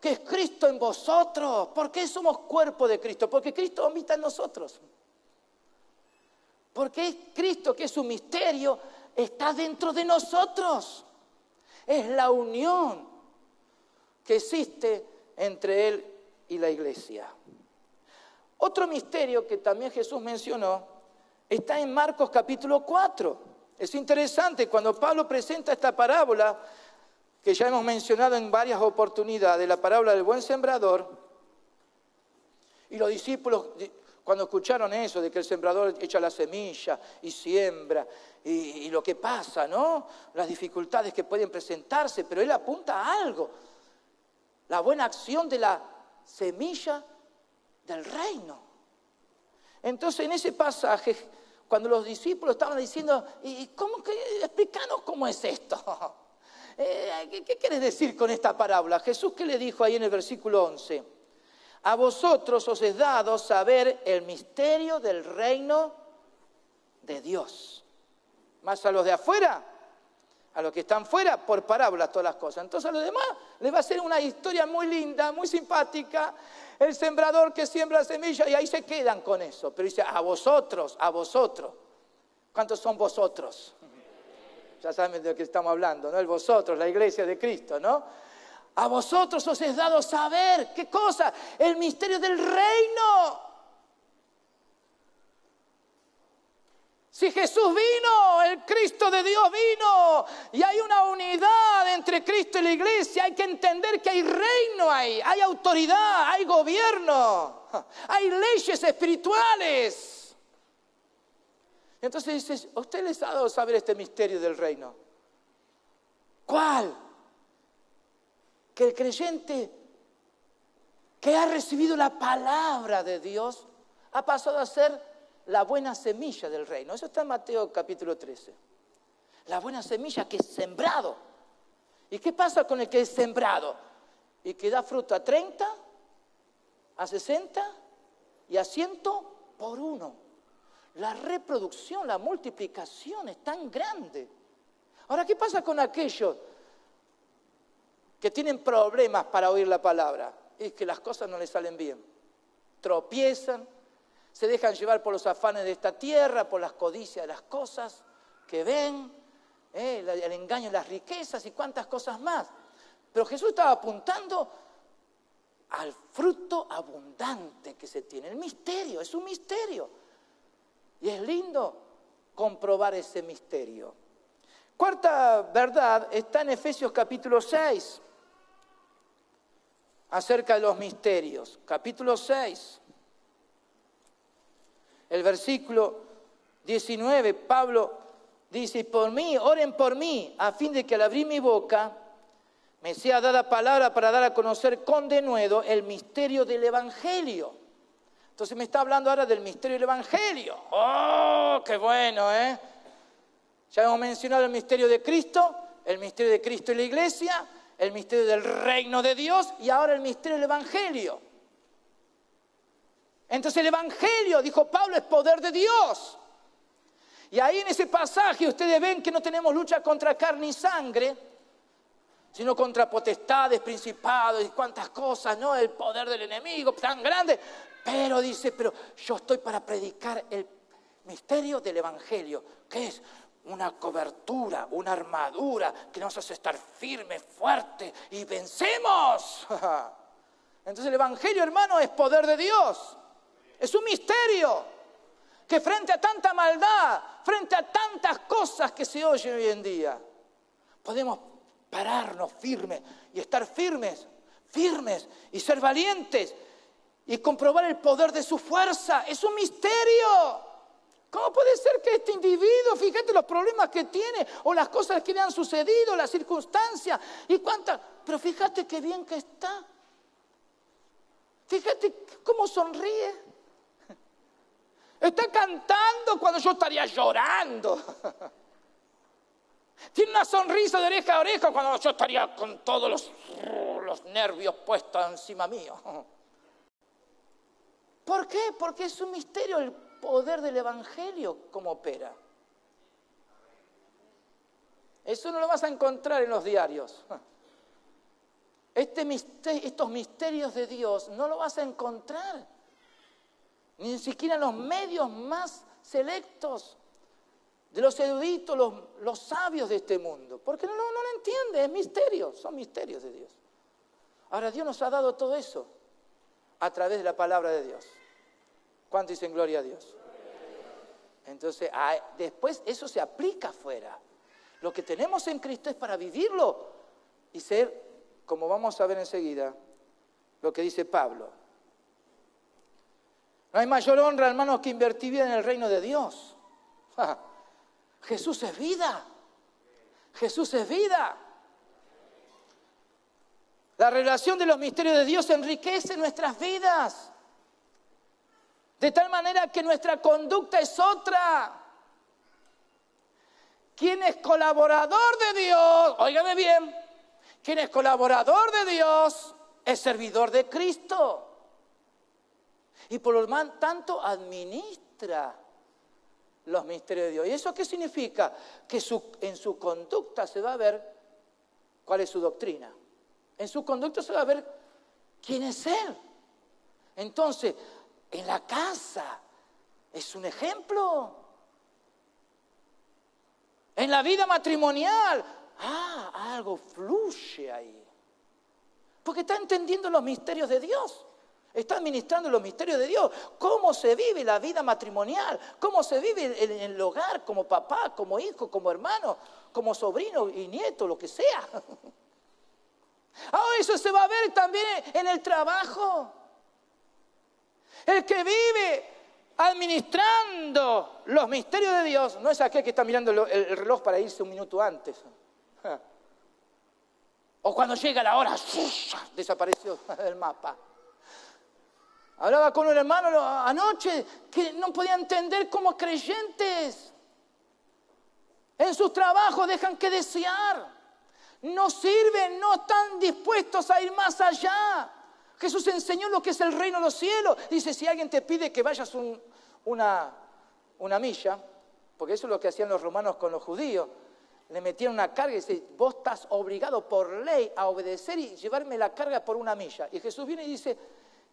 que es Cristo en vosotros. ¿Por qué somos cuerpo de Cristo? Porque Cristo habita en nosotros. Porque es Cristo, que es un misterio, está dentro de nosotros. Es la unión que existe entre Él y la iglesia. Otro misterio que también Jesús mencionó está en Marcos capítulo 4. Es interesante, cuando Pablo presenta esta parábola, que ya hemos mencionado en varias oportunidades, la parábola del buen sembrador, y los discípulos, cuando escucharon eso, de que el sembrador echa la semilla y siembra, y lo que pasa, ¿no? Las dificultades que pueden presentarse, pero él apunta a algo, la buena acción de la semilla del reino. Entonces, en ese pasaje, cuando los discípulos estaban diciendo, ¿y cómo que, explícanos cómo es esto? ¿Qué quieres decir con esta parábola? Jesús, ¿qué le dijo ahí en el versículo 11? A vosotros os es dado saber el misterio del reino de Dios. Más a los de afuera, a los que están fuera, por parábolas todas las cosas. Entonces a los demás les va a ser una historia muy linda, muy simpática. El sembrador que siembra semilla y ahí se quedan con eso. Pero dice, a vosotros, a vosotros. ¿Cuántos son vosotros? Ya saben de lo que estamos hablando, ¿no? El vosotros, la iglesia de Cristo, ¿no? A vosotros os es dado saber, ¿qué cosa? El misterio del reino. Si Jesús vino, el Cristo de Dios vino, y hay una unidad entre Cristo y la iglesia, hay que entender que hay reino ahí, hay autoridad, hay gobierno, hay leyes espirituales. Entonces dice, ¿a usted les ha dado saber este misterio del reino? ¿Cuál? Que el creyente que ha recibido la palabra de Dios ha pasado a ser la buena semilla del reino. Eso está en Mateo capítulo 13. La buena semilla que es sembrado. ¿Y qué pasa con el que es sembrado? Y que da fruto a 30, a 60 y a 100 por uno. La reproducción, la multiplicación es tan grande. Ahora, ¿qué pasa con aquellos que tienen problemas para oír la palabra? Es que las cosas no les salen bien. Tropiezan, se dejan llevar por los afanes de esta tierra, por las codicias de las cosas que ven, el engaño de las riquezas y cuantas cosas más. Pero Jesús estaba apuntando al fruto abundante que se tiene. El misterio, es un misterio. Y es lindo comprobar ese misterio. Cuarta verdad está en Efesios capítulo 6. Acerca de los misterios. Capítulo 6. El versículo 19, Pablo dice, por mí, oren por mí, a fin de que al abrir mi boca me sea dada palabra para dar a conocer con denuedo el misterio del Evangelio. Entonces me está hablando ahora del misterio del Evangelio. ¡Oh, qué bueno, eh! Ya hemos mencionado el misterio de Cristo y la iglesia, el misterio del reino de Dios y ahora el misterio del Evangelio. Entonces el Evangelio, dijo Pablo, es poder de Dios. Y ahí en ese pasaje ustedes ven que no tenemos lucha contra carne y sangre, sino contra potestades, principados y cuantas cosas, ¿no? El poder del enemigo tan grande. Pero dice, pero yo estoy para predicar el misterio del Evangelio, que es una cobertura, una armadura que nos hace estar firmes, fuertes y vencemos. Entonces el Evangelio, hermano, es poder de Dios. Es un misterio que frente a tanta maldad, frente a tantas cosas que se oyen hoy en día, podemos pararnos firmes y estar firmes y ser valientes y comprobar el poder de su fuerza. Es un misterio. ¿Cómo puede ser que este individuo, fíjate los problemas que tiene o las cosas que le han sucedido, las circunstancias y cuántas, pero fíjate qué bien que está. Fíjate cómo sonríe. Está cantando cuando yo estaría llorando. Tiene una sonrisa de oreja a oreja cuando yo estaría con todos los nervios puestos encima mío. ¿Por qué? Porque es un misterio el poder del Evangelio como opera. Eso no lo vas a encontrar en los diarios. Estos misterios de Dios no lo vas a encontrar. Ni siquiera en los medios más selectos, de los eruditos, los sabios de este mundo. Porque no lo entiende, es misterio, son misterios de Dios. Ahora Dios nos ha dado todo eso a través de la palabra de Dios. ¿Cuánto dicen gloria a Dios? Entonces, después eso se aplica afuera. Lo que tenemos en Cristo es para vivirlo y ser, como vamos a ver enseguida, lo que dice Pablo. No hay mayor honra, hermanos, que invertir vida en el reino de Dios. Jesús es vida. Jesús es vida. La revelación de los misterios de Dios enriquece nuestras vidas. De tal manera que nuestra conducta es otra. Quien es colaborador de Dios, óigame bien, quien es colaborador de Dios es servidor de Cristo. Y por lo tanto administra los misterios de Dios. ¿Y eso qué significa? Que en su conducta se va a ver cuál es su doctrina. En su conducta se va a ver quién es Él. Entonces, en la casa es un ejemplo. En la vida matrimonial, algo fluye ahí. Porque está entendiendo los misterios de Dios. Está administrando los misterios de Dios. Cómo se vive la vida matrimonial. Cómo se vive en el hogar, como papá, como hijo, como hermano, como sobrino y nieto, lo que sea. Eso se va a ver también en el trabajo. El que vive administrando los misterios de Dios no es aquel que está mirando el reloj para irse un minuto antes. O cuando llega la hora, desapareció del mapa. Hablaba con un hermano anoche que no podía entender cómo creyentes en sus trabajos dejan que desear. No sirven, no están dispuestos a ir más allá. Jesús enseñó lo que es el reino de los cielos. Dice, si alguien te pide que vayas una milla, porque eso es lo que hacían los romanos con los judíos, le metían una carga y dice, vos estás obligado por ley a obedecer y llevarme la carga por una milla. Y Jesús viene y dice,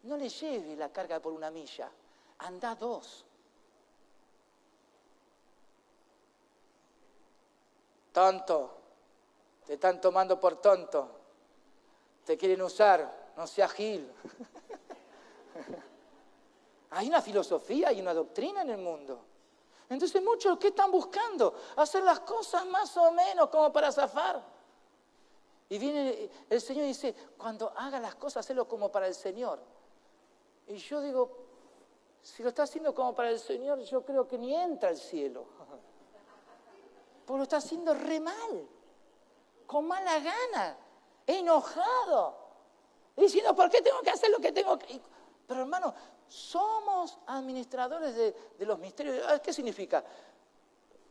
no le lleves la carga por una milla, anda 2. Tonto, te están tomando por tonto, te quieren usar, no seas gil. Hay una filosofía, hay una doctrina en el mundo. Entonces muchos, ¿qué están buscando? Hacer las cosas más o menos como para zafar. Y viene el Señor y dice, cuando hagas las cosas, hazlo como para el Señor. Y yo digo, si lo está haciendo como para el Señor, yo creo que ni entra al cielo. Porque lo está haciendo re mal, con mala gana, enojado, diciendo, ¿por qué tengo que hacer lo que tengo que...? Pero hermano, somos administradores de los misterios. ¿Qué significa?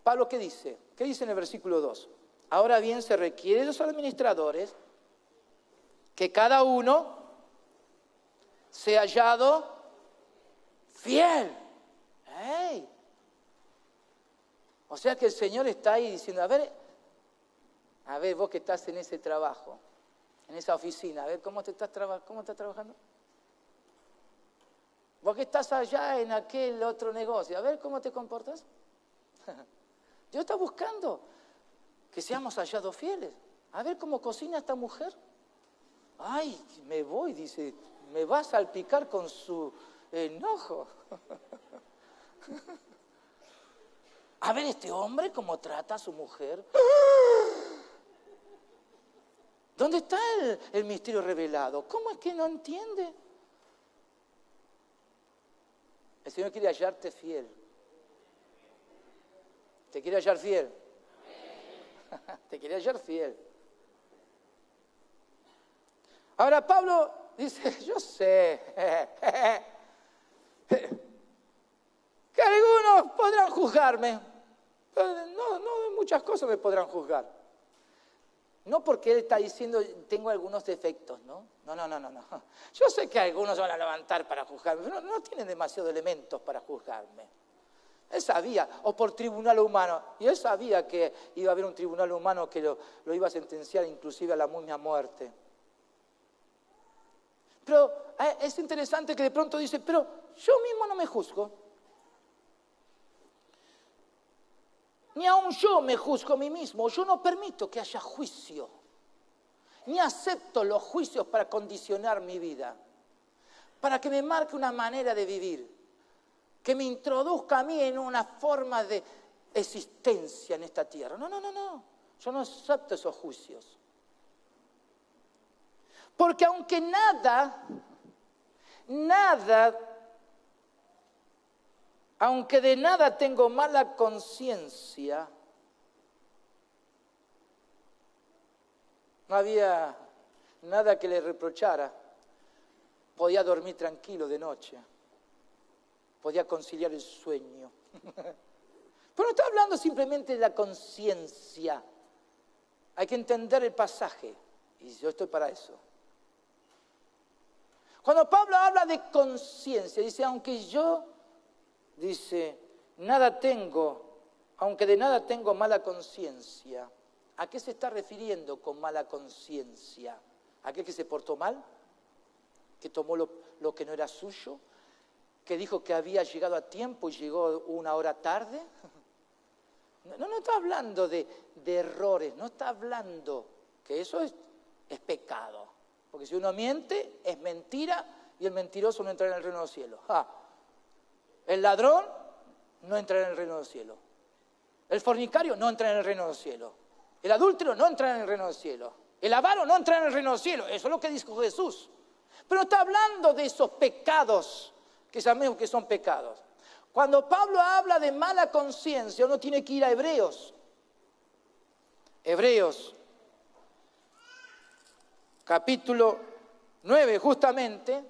Pablo, ¿qué dice? ¿Qué dice en el versículo 2? Ahora bien, se requiere de los administradores que cada uno sea hallado fiel. ¡Ey! O sea que el Señor está ahí diciendo, a ver vos que estás en ese trabajo, en esa oficina, a ver cómo estás trabajando. Vos que estás allá en aquel otro negocio, a ver cómo te comportas. Dios está buscando que seamos hallados fieles. A ver cómo cocina esta mujer. Ay, me voy, dice, me va a salpicar con su enojo. A ver este hombre cómo trata a su mujer. ¿Dónde está el misterio revelado? ¿Cómo es que no entiende? El Señor quiere hallarte fiel. ¿Te quiere hallar fiel? Te quiere hallar fiel. Ahora Pablo dice, yo sé que algunos podrán juzgarme, pero no de muchas cosas me podrán juzgar. No porque él está diciendo, tengo algunos defectos, ¿no? No. Yo sé que algunos se van a levantar para juzgarme, pero no tienen demasiados elementos para juzgarme. Él sabía, o por tribunal humano, y él sabía que iba a haber un tribunal humano que lo iba a sentenciar inclusive a la misma muerte. Pero es interesante que de pronto dice, pero yo mismo no me juzgo. Ni aun yo me juzgo a mí mismo. Yo no permito que haya juicio. Ni acepto los juicios para condicionar mi vida. Para que me marque una manera de vivir. Que me introduzca a mí en una forma de existencia en esta tierra. No. Yo no acepto esos juicios. Porque aunque aunque de nada tengo mala conciencia, no había nada que le reprochara. Podía dormir tranquilo de noche. Podía conciliar el sueño. Pero no está hablando simplemente de la conciencia. Hay que entender el pasaje. Y yo estoy para eso. Cuando Pablo habla de conciencia, dice, nada tengo, aunque de nada tengo mala conciencia. ¿A qué se está refiriendo con mala conciencia? ¿Aquel que se portó mal? ¿Que tomó lo que no era suyo? ¿Que dijo que había llegado a tiempo y llegó una hora tarde? No está hablando de errores, no está hablando que eso es pecado. Porque si uno miente, es mentira y el mentiroso no entrará en el reino de los cielos. El ladrón no entrará en el reino de los cielos. El fornicario no entrará en el reino de los cielos. El adúltero no entrará en el reino de los cielos. El avaro no entrará en el reino de los cielos. Eso es lo que dijo Jesús. Pero no está hablando de esos pecados que sabemos que son pecados. Cuando Pablo habla de mala conciencia, uno tiene que ir a Hebreos. Hebreos, capítulo 9, justamente,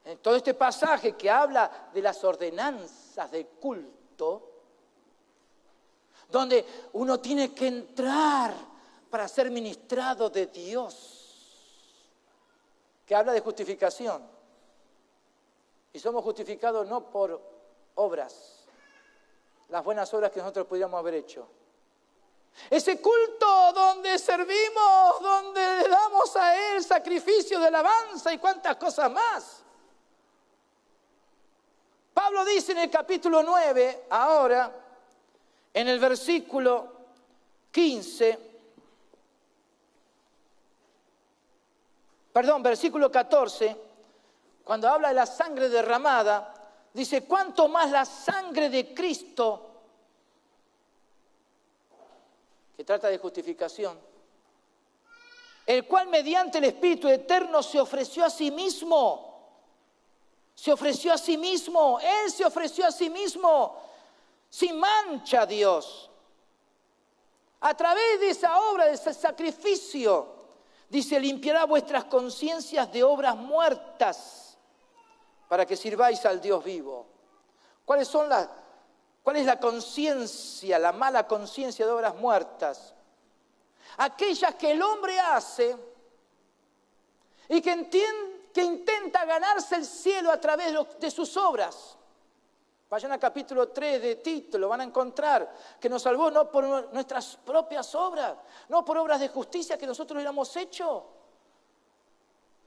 en todo este pasaje que habla de las ordenanzas del culto, donde uno tiene que entrar para ser ministrado de Dios, que habla de justificación. Y somos justificados no por obras, las buenas obras que nosotros podríamos haber hecho. Ese culto donde servimos, donde le damos a Él sacrificio de alabanza y cuantas cosas más. Pablo dice en el capítulo 9, ahora, en el versículo 14, cuando habla de la sangre derramada, dice, ¿cuánto más la sangre de Cristo, que trata de justificación, el cual mediante el Espíritu Eterno se ofreció a sí mismo? Se ofreció a sí mismo, Él se ofreció a sí mismo, sin mancha a Dios. A través de esa obra, de ese sacrificio, dice, limpiará vuestras conciencias de obras muertas, para que sirváis al Dios vivo. ¿Cuál es la conciencia, la mala conciencia de obras muertas? Aquellas que el hombre hace y que intenta ganarse el cielo a través de sus obras. Vayan al capítulo 3 de Tito, lo van a encontrar, que nos salvó no por nuestras propias obras, no por obras de justicia que nosotros hubiéramos hecho.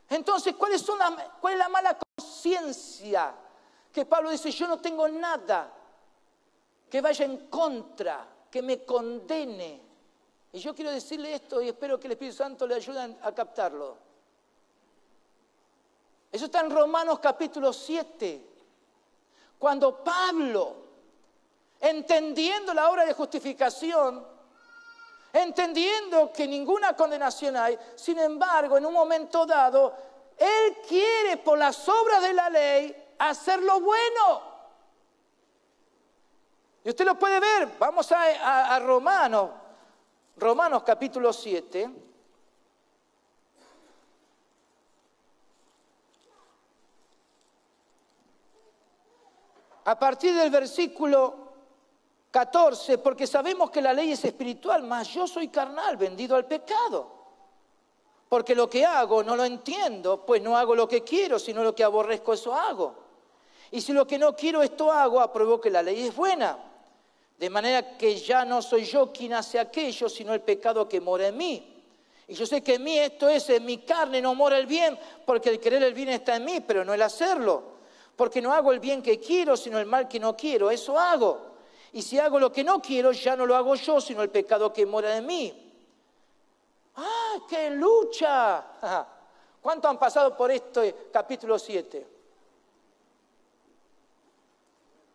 Entonces, ¿cuál es la mala conciencia? Que Pablo dice, yo no tengo nada que vaya en contra, que me condene. Y yo quiero decirle esto y espero que el Espíritu Santo le ayude a captarlo. Eso está en Romanos capítulo 7. Cuando Pablo, entendiendo la obra de justificación, entendiendo que ninguna condenación hay, sin embargo, en un momento dado, él quiere por las obras de la ley hacer lo bueno. Y usted lo puede ver, vamos a Romanos capítulo 7. A partir del versículo 14, porque sabemos que la ley es espiritual, mas yo soy carnal, vendido al pecado. Porque lo que hago no lo entiendo, pues no hago lo que quiero, sino lo que aborrezco, eso hago. Y si lo que no quiero, esto hago, apruebo que la ley es buena. De manera que ya no soy yo quien hace aquello, sino el pecado que mora en mí. Y yo sé que en mí, esto es, en mi carne no mora el bien, porque el querer el bien está en mí, pero no el hacerlo. Porque no hago el bien que quiero, sino el mal que no quiero, eso hago. Y si hago lo que no quiero, ya no lo hago yo, sino el pecado que mora en mí. ¡Ah, qué lucha! ¿Cuánto han pasado por este capítulo 7?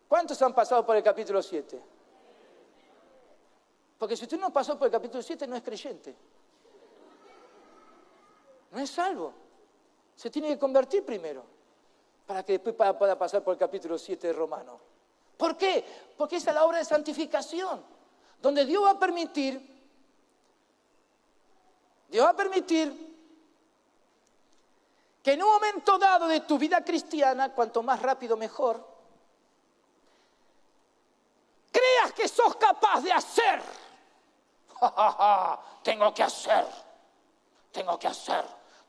¿Cuántos han pasado por el capítulo 7? Porque si usted no pasó por el capítulo 7, no es creyente. No es salvo. Se tiene que convertir primero, para que después pueda pasar por el capítulo 7 de Romanos. ¿Por qué? Porque esa es la obra de santificación, donde Dios va a permitir que en un momento dado de tu vida cristiana, cuanto más rápido mejor, creas que sos capaz de hacer.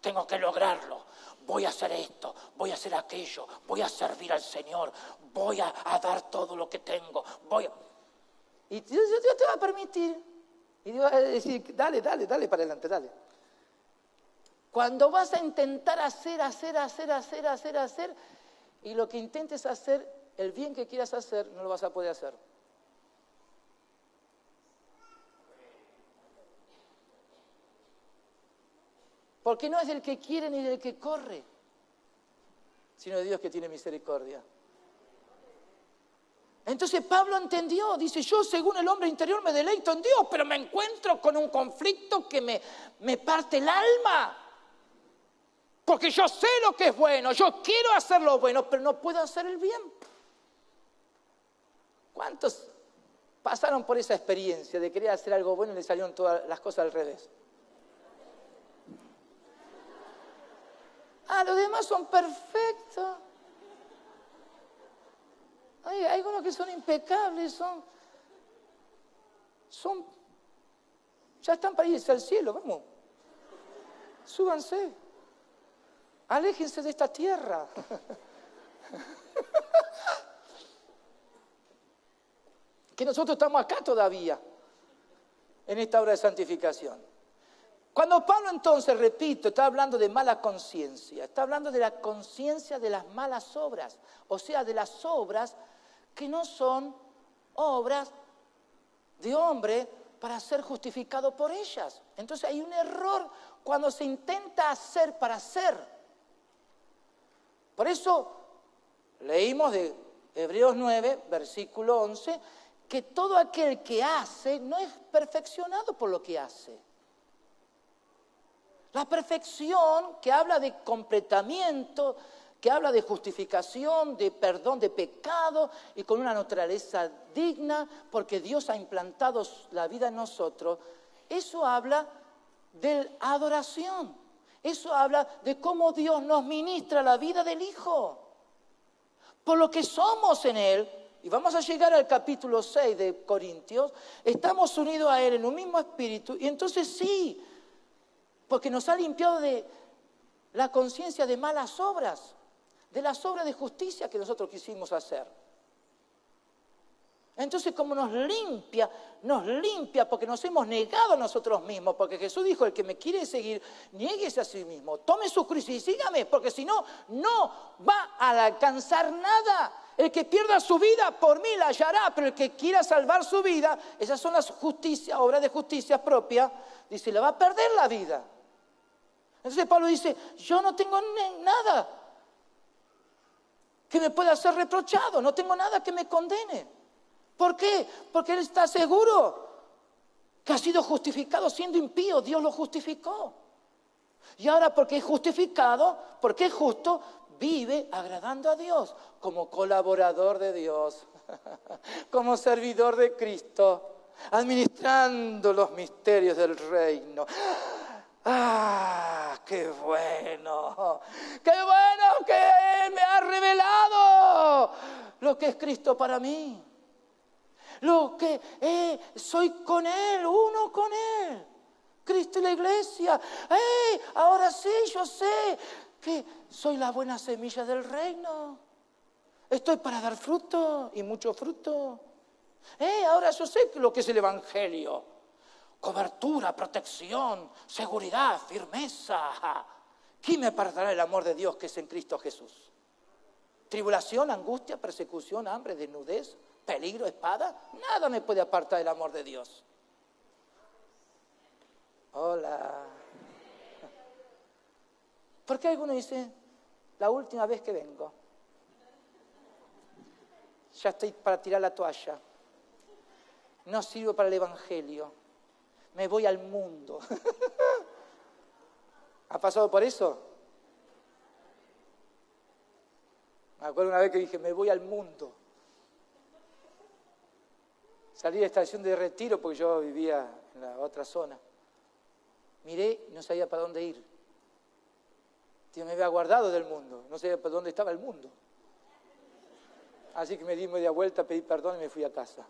Tengo que lograrlo. Voy a hacer esto, voy a hacer aquello, voy a servir al Señor, voy a dar todo lo que tengo. Y Dios te va a permitir. Y Dios va a decir, dale para adelante, dale. Cuando vas a intentar hacer, y lo que intentes hacer, el bien que quieras hacer, no lo vas a poder hacer. Porque no es del que quiere ni del que corre, sino de Dios que tiene misericordia. Entonces Pablo entendió, dice, yo según el hombre interior me deleito en Dios, pero me encuentro con un conflicto que me parte el alma. Porque yo sé lo que es bueno, yo quiero hacer lo bueno, pero no puedo hacer el bien. ¿Cuántos pasaron por esa experiencia de querer hacer algo bueno y le salieron todas las cosas al revés? Los demás son perfectos. Hay algunos que son impecables, ya están para irse al cielo, vamos. Súbanse. Aléjense de esta tierra. Que nosotros estamos acá todavía, en esta obra de santificación. Cuando Pablo entonces, repito, está hablando de mala conciencia, está hablando de la conciencia de las malas obras, o sea, de las obras que no son obras de hombre para ser justificado por ellas. Entonces hay un error cuando se intenta hacer para ser. Por eso leímos de Hebreos 9, versículo 11, que todo aquel que hace no es perfeccionado por lo que hace. La perfección, que habla de completamiento, que habla de justificación, de perdón de pecado y con una naturaleza digna, porque Dios ha implantado la vida en nosotros, eso habla de adoración. Eso habla de cómo Dios nos ministra la vida del Hijo. Por lo que somos en Él, y vamos a llegar al capítulo 6 de Corintios, estamos unidos a Él en un mismo espíritu, y entonces sí, porque nos ha limpiado de la conciencia de malas obras, de las obras de justicia que nosotros quisimos hacer. Entonces, como nos limpia porque nos hemos negado a nosotros mismos, porque Jesús dijo, el que me quiere seguir, niéguese a sí mismo, tome su cruz y sígame, porque si no, no va a alcanzar nada. El que pierda su vida, por mí la hallará, pero el que quiera salvar su vida, esas son las obras de justicia propia, dice, le va a perder la vida. Entonces Pablo dice, yo no tengo nada que me pueda ser reprochado, no tengo nada que me condene. ¿Por qué? Porque él está seguro que ha sido justificado siendo impío, Dios lo justificó. Y ahora porque es justificado, porque es justo, vive agradando a Dios, como colaborador de Dios, como servidor de Cristo, administrando los misterios del reino. ¡Ah, qué bueno! ¡Qué bueno que Él me ha revelado lo que es Cristo para mí! Lo que soy con Él, uno con Él. Cristo y la iglesia. Ahora sí, yo sé que soy la buena semilla del reino. Estoy para dar fruto y mucho fruto. Ahora yo sé lo que es el evangelio. Cobertura, protección, seguridad, firmeza. ¿Quién me apartará el amor de Dios que es en Cristo Jesús? Tribulación, angustia, persecución, hambre, desnudez, peligro, espada, nada me puede apartar del amor de Dios. Hola. ¿Por qué algunos dicen, la última vez que vengo? Ya estoy para tirar la toalla. No sirvo para el evangelio. Me voy al mundo. ¿Ha pasado por eso? Me acuerdo una vez que dije, me voy al mundo. Salí de la estación de Retiro porque yo vivía en la otra zona. Miré y no sabía para dónde ir. Dios me había guardado del mundo, no sabía para dónde estaba el mundo. Así que me di media vuelta, pedí perdón y me fui a casa.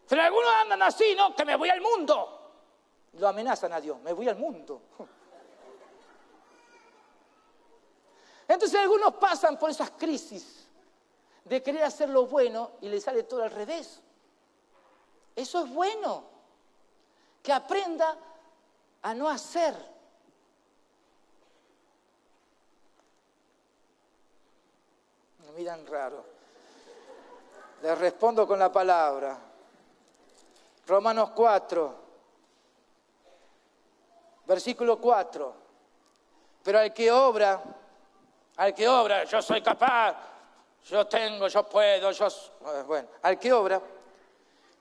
Pero algunos andan así, ¿no? Que me voy al mundo. Lo amenazan a Dios, me voy al mundo. Entonces algunos pasan por esas crisis de querer hacer lo bueno y les sale todo al revés. Eso es bueno. Que aprenda a no hacer. Me miran raro. Les respondo con la palabra. Romanos 4, versículo 4. Pero al que obra, yo soy capaz, yo tengo, yo puedo, bueno, al que obra,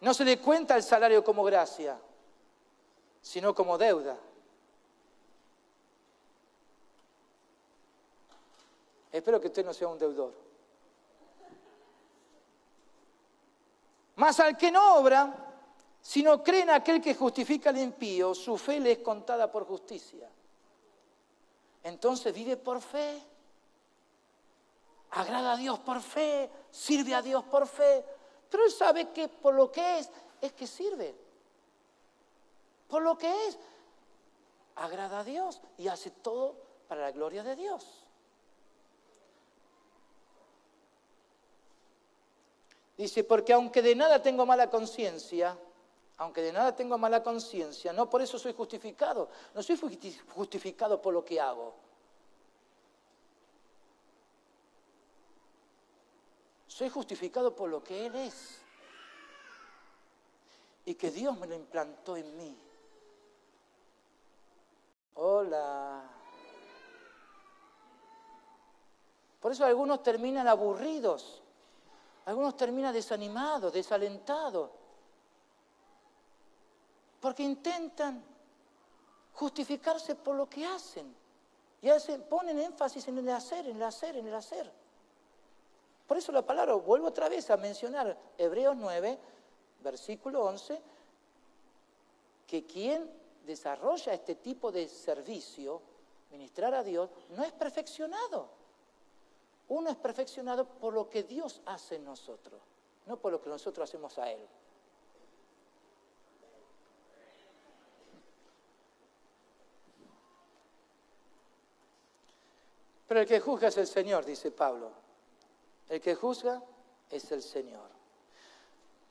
no se le cuenta el salario como gracia, sino como deuda. Espero que usted no sea un deudor. Mas al que no obra, sino cree en aquel que justifica al impío, su fe le es contada por justicia. Entonces vive por fe, agrada a Dios por fe, sirve a Dios por fe, pero él sabe que por lo que es que sirve. Por lo que es, agrada a Dios y hace todo para la gloria de Dios. Dice, porque aunque de nada tengo mala conciencia, no por eso soy justificado. No soy justificado por lo que hago. Soy justificado por lo que Él es. Y que Dios me lo implantó en mí. Hola. Por eso algunos terminan aburridos. Algunos terminan desanimados, desalentados. Porque intentan justificarse por lo que hacen. Y ponen énfasis en el hacer. Por eso la palabra, vuelvo otra vez a mencionar Hebreos 9, versículo 11, que quien desarrolla este tipo de servicio, ministrar a Dios, no es perfeccionado. Uno es perfeccionado por lo que Dios hace en nosotros, no por lo que nosotros hacemos a Él. Pero el que juzga es el Señor, dice Pablo. El que juzga es el Señor.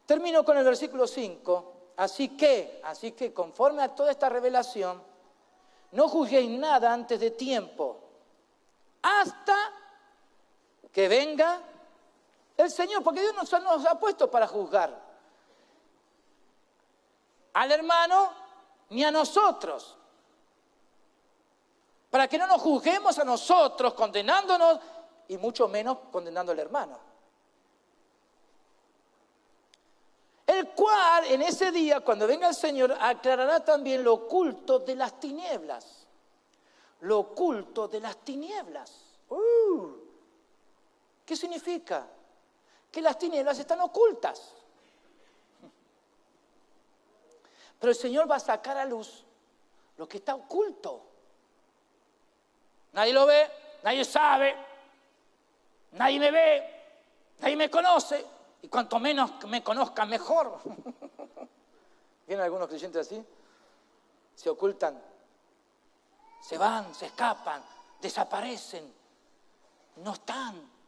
Termino con el versículo 5. Así que, conforme a toda esta revelación, no juzguéis nada antes de tiempo, hasta que venga el Señor, porque Dios nos ha puesto para juzgar al hermano ni a nosotros, para que no nos juzguemos a nosotros condenándonos y mucho menos condenando al hermano. El cual en ese día, cuando venga el Señor, aclarará también lo oculto de las tinieblas. Lo oculto de las tinieblas. ¿Qué significa? Que las tinieblas están ocultas. Pero el Señor va a sacar a luz lo que está oculto. Nadie lo ve, nadie sabe, nadie me ve, nadie me conoce. Y cuanto menos me conozcan, mejor. ¿Vienen algunos creyentes así? Se ocultan, se van, se escapan, desaparecen, no están.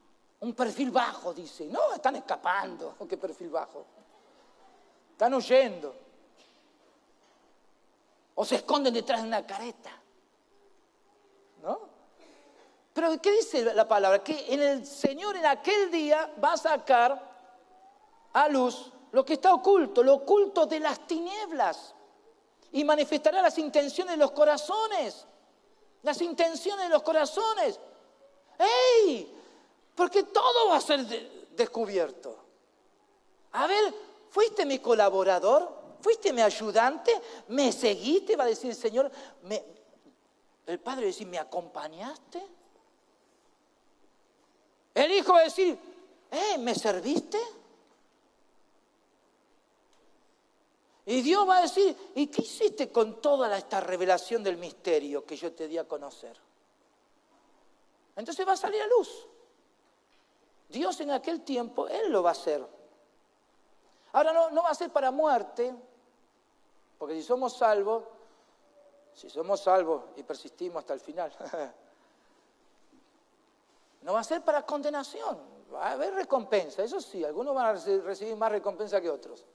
Un perfil bajo, dice. No, están escapando. ¿Qué perfil bajo? Están huyendo. O se esconden detrás de una careta. ¿No? Pero ¿qué dice la palabra? Que el Señor en aquel día va a sacar a luz lo que está oculto, lo oculto de las tinieblas, y manifestará las intenciones de los corazones. Las intenciones de los corazones. ¡Ey! Porque todo va a ser descubierto. A ver, ¿fuiste mi colaborador? ¿Fuiste mi ayudante? ¿Me seguiste? Va a decir el Señor. El Padre va a decir, ¿me acompañaste? El Hijo va a decir, ¿me serviste? Y Dios va a decir, ¿y qué hiciste con toda esta revelación del misterio que yo te di a conocer? Entonces va a salir a luz. Dios en aquel tiempo, Él lo va a hacer. Ahora no va a ser para muerte, porque si somos salvos y persistimos hasta el final, no va a ser para condenación. Va a haber recompensa, eso sí, algunos van a recibir más recompensa que otros.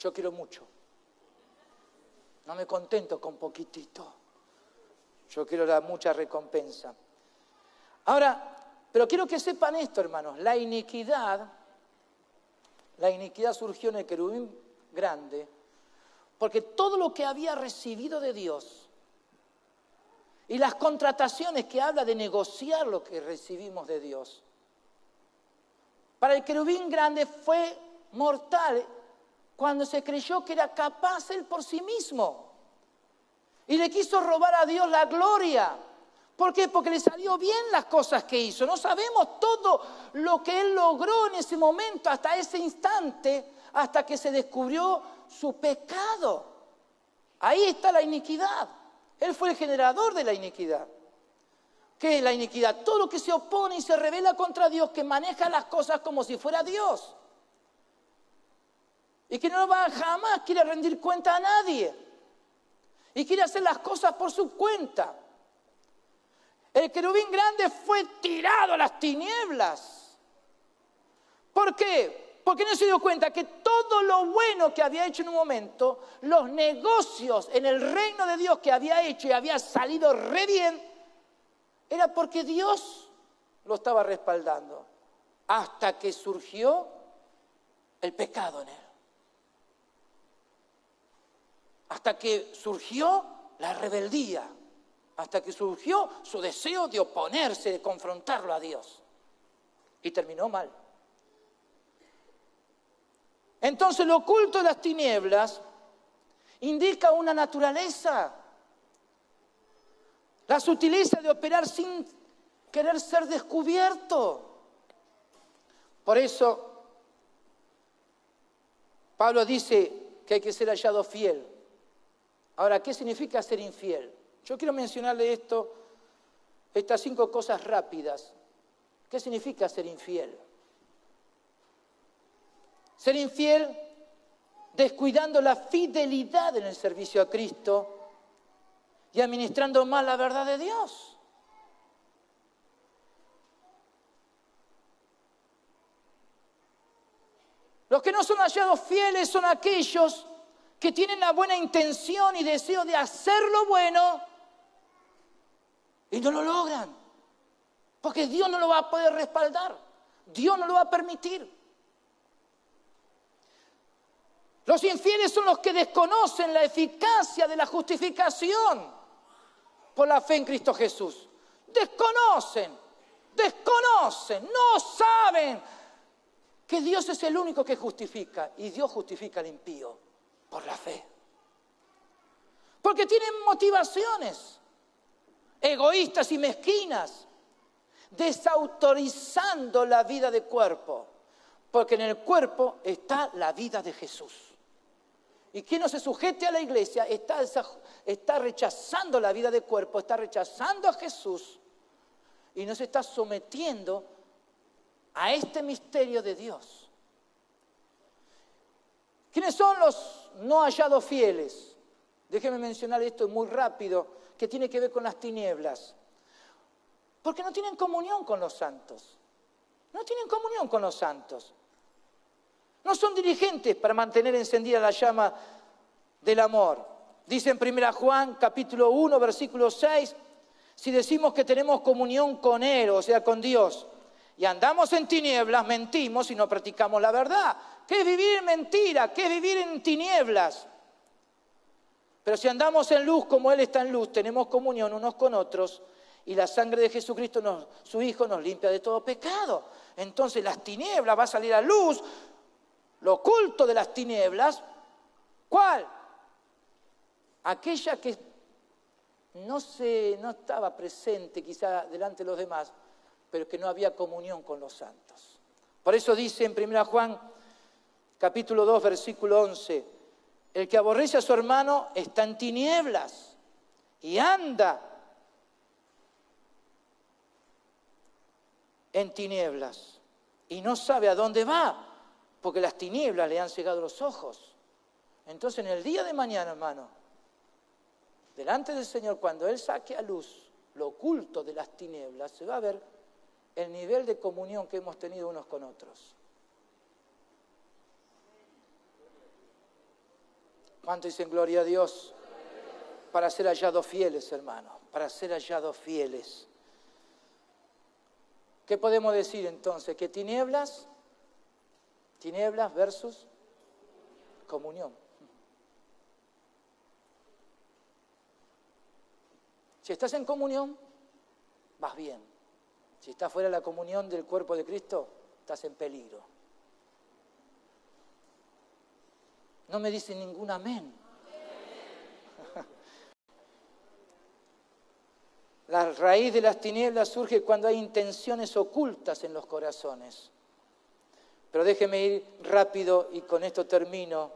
Yo quiero mucho. No me contento con poquitito. Yo quiero dar mucha recompensa. Ahora, pero quiero que sepan esto, hermanos. La iniquidad surgió en el querubín grande, porque todo lo que había recibido de Dios y las contrataciones que habla de negociar lo que recibimos de Dios, para el querubín grande fue mortal cuando se creyó que era capaz él por sí mismo. Y le quiso robar a Dios la gloria. ¿Por qué? Porque le salió bien las cosas que hizo. No sabemos todo lo que él logró en ese momento, hasta ese instante, hasta que se descubrió su pecado. Ahí está la iniquidad. Él fue el generador de la iniquidad. ¿Qué es la iniquidad? Todo lo que se opone y se rebela contra Dios, que maneja las cosas como si fuera Dios. Y que no va jamás quiere rendir cuenta a nadie. Y quiere hacer las cosas por su cuenta. El querubín grande fue tirado a las tinieblas. ¿Por qué? Porque no se dio cuenta que todo lo bueno que había hecho en un momento, los negocios en el reino de Dios que había hecho y había salido re bien, era porque Dios lo estaba respaldando. Hasta que surgió el pecado en él. Hasta que surgió la rebeldía, hasta que surgió su deseo de oponerse, de confrontarlo a Dios. Y terminó mal. Entonces lo oculto de las tinieblas indica una naturaleza, la sutileza de operar sin querer ser descubierto. Por eso Pablo dice que hay que ser hallado fiel. Ahora, ¿qué significa ser infiel? Yo quiero mencionarle estas 5 cosas rápidas. ¿Qué significa ser infiel? Ser infiel descuidando la fidelidad en el servicio a Cristo y administrando mal la verdad de Dios. Los que no son hallados fieles son aquellos que tienen la buena intención y deseo de hacer lo bueno y no lo logran. Porque Dios no lo va a poder respaldar. Dios no lo va a permitir. Los infieles son los que desconocen la eficacia de la justificación por la fe en Cristo Jesús. Desconocen, no saben que Dios es el único que justifica y Dios justifica al impío. Por la fe. Porque tienen motivaciones egoístas y mezquinas, desautorizando la vida de cuerpo. Porque en el cuerpo está la vida de Jesús. Y quien no se sujete a la iglesia está rechazando la vida de cuerpo, está rechazando a Jesús y no se está sometiendo a este misterio de Dios. ¿Quiénes son los no hallados fieles? Déjenme mencionar esto muy rápido, que tiene que ver con las tinieblas. Porque no tienen comunión con los santos. No tienen comunión con los santos. No son diligentes para mantener encendida la llama del amor. Dice en 1 Juan capítulo 1, versículo 6, Si decimos que tenemos comunión con Él, o sea, con Dios, y andamos en tinieblas, mentimos y no practicamos la verdad. ¿Qué es vivir en mentira? ¿Qué es vivir en tinieblas? Pero si andamos en luz como Él está en luz, tenemos comunión unos con otros y la sangre de Jesucristo, su Hijo, nos limpia de todo pecado. Entonces las tinieblas va a salir a luz, lo oculto de las tinieblas. ¿Cuál? Aquella que no estaba presente quizá delante de los demás, pero que no había comunión con los santos. Por eso dice en 1 Juan, capítulo 2, versículo 11, el que aborrece a su hermano está en tinieblas y anda en tinieblas y no sabe a dónde va, porque las tinieblas le han cegado los ojos. Entonces en el día de mañana, hermano, delante del Señor, cuando Él saque a luz lo oculto de las tinieblas, se va a ver el nivel de comunión que hemos tenido unos con otros. ¿Cuánto dicen gloria a Dios? Para ser hallados fieles, hermano, para ser hallados fieles. ¿Qué podemos decir entonces? Que tinieblas versus comunión. Si estás en comunión, vas bien. Si estás fuera de la comunión del cuerpo de Cristo, estás en peligro. No me dicen ningún amén. La raíz de las tinieblas surge cuando hay intenciones ocultas en los corazones. Pero déjeme ir rápido y con esto termino.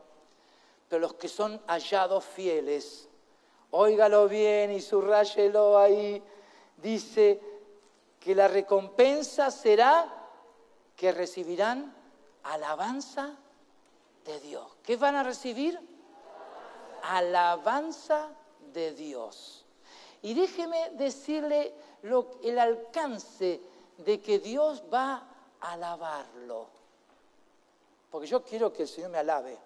Pero los que son hallados fieles, óigalo bien y subráyelo ahí, dice que la recompensa será que recibirán alabanza de Dios. ¿Qué van a recibir? Alabanza de Dios. Y déjeme decirle el alcance de que Dios va a alabarlo. Porque yo quiero que el Señor me alabe.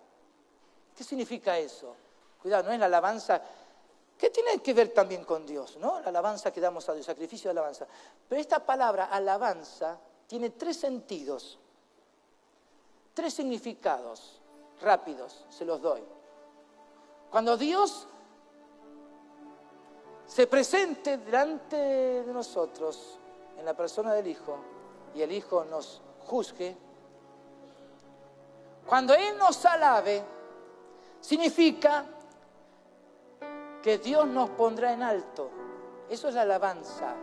¿Qué significa eso? Cuidado, no es la alabanza que tiene que ver también con Dios, ¿no? La alabanza que damos a Dios, sacrificio de alabanza. Pero esta palabra alabanza tiene 3 sentidos, 3 significados rápidos, se los doy. Cuando Dios se presente delante de nosotros en la persona del Hijo y el Hijo nos juzgue, cuando Él nos alabe, significa que Dios nos pondrá en alto. Eso es la alabanza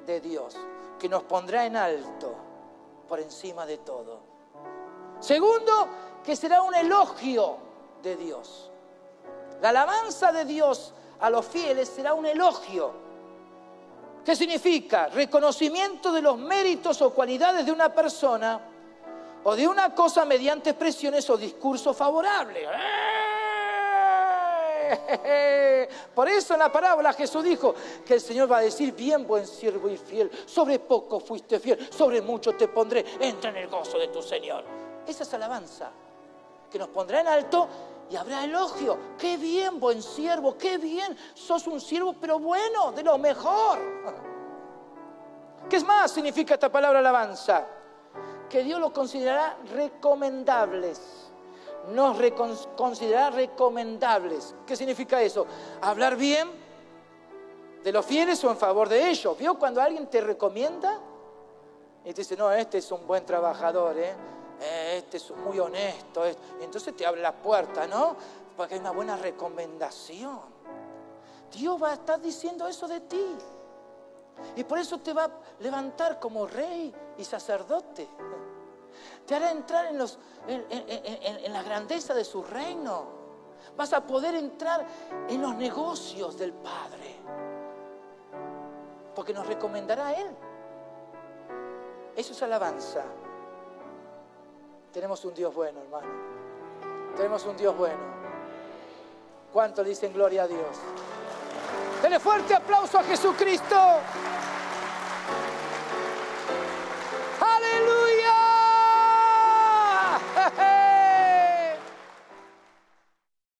de Dios, que nos pondrá en alto por encima de todo. Segundo, que será un elogio de Dios. La alabanza de Dios a los fieles será un elogio. ¿Qué significa? Reconocimiento de los méritos o cualidades de una persona o de una cosa mediante expresiones o discursos favorables. Por eso en la parábola Jesús dijo que el Señor va a decir: bien, buen siervo y fiel, sobre poco fuiste fiel, sobre mucho te pondré, entra en el gozo de tu Señor. Esa es alabanza, que nos pondrá en alto y habrá elogio. Qué bien, buen siervo, qué bien, sos un siervo pero bueno, de lo mejor. ¿Qué es más significa esta palabra alabanza? Que Dios los considerará recomendables. Nos considerará recomendables. ¿Qué significa eso? Hablar bien de los fieles o en favor de ellos. ¿Vio cuando alguien te recomienda? Y te dice: no, este es un buen trabajador, este es muy honesto. Entonces te abre la puerta, ¿no? Porque hay una buena recomendación. Dios va a estar diciendo eso de ti. Y por eso te va a levantar como rey y sacerdote. Te hará entrar en la grandeza de su reino. Vas a poder entrar en los negocios del Padre. Porque nos recomendará a Él. Eso es alabanza. Tenemos un Dios bueno, hermano. Tenemos un Dios bueno. ¿Cuánto le dicen gloria a Dios? Dele fuerte aplauso a Jesucristo.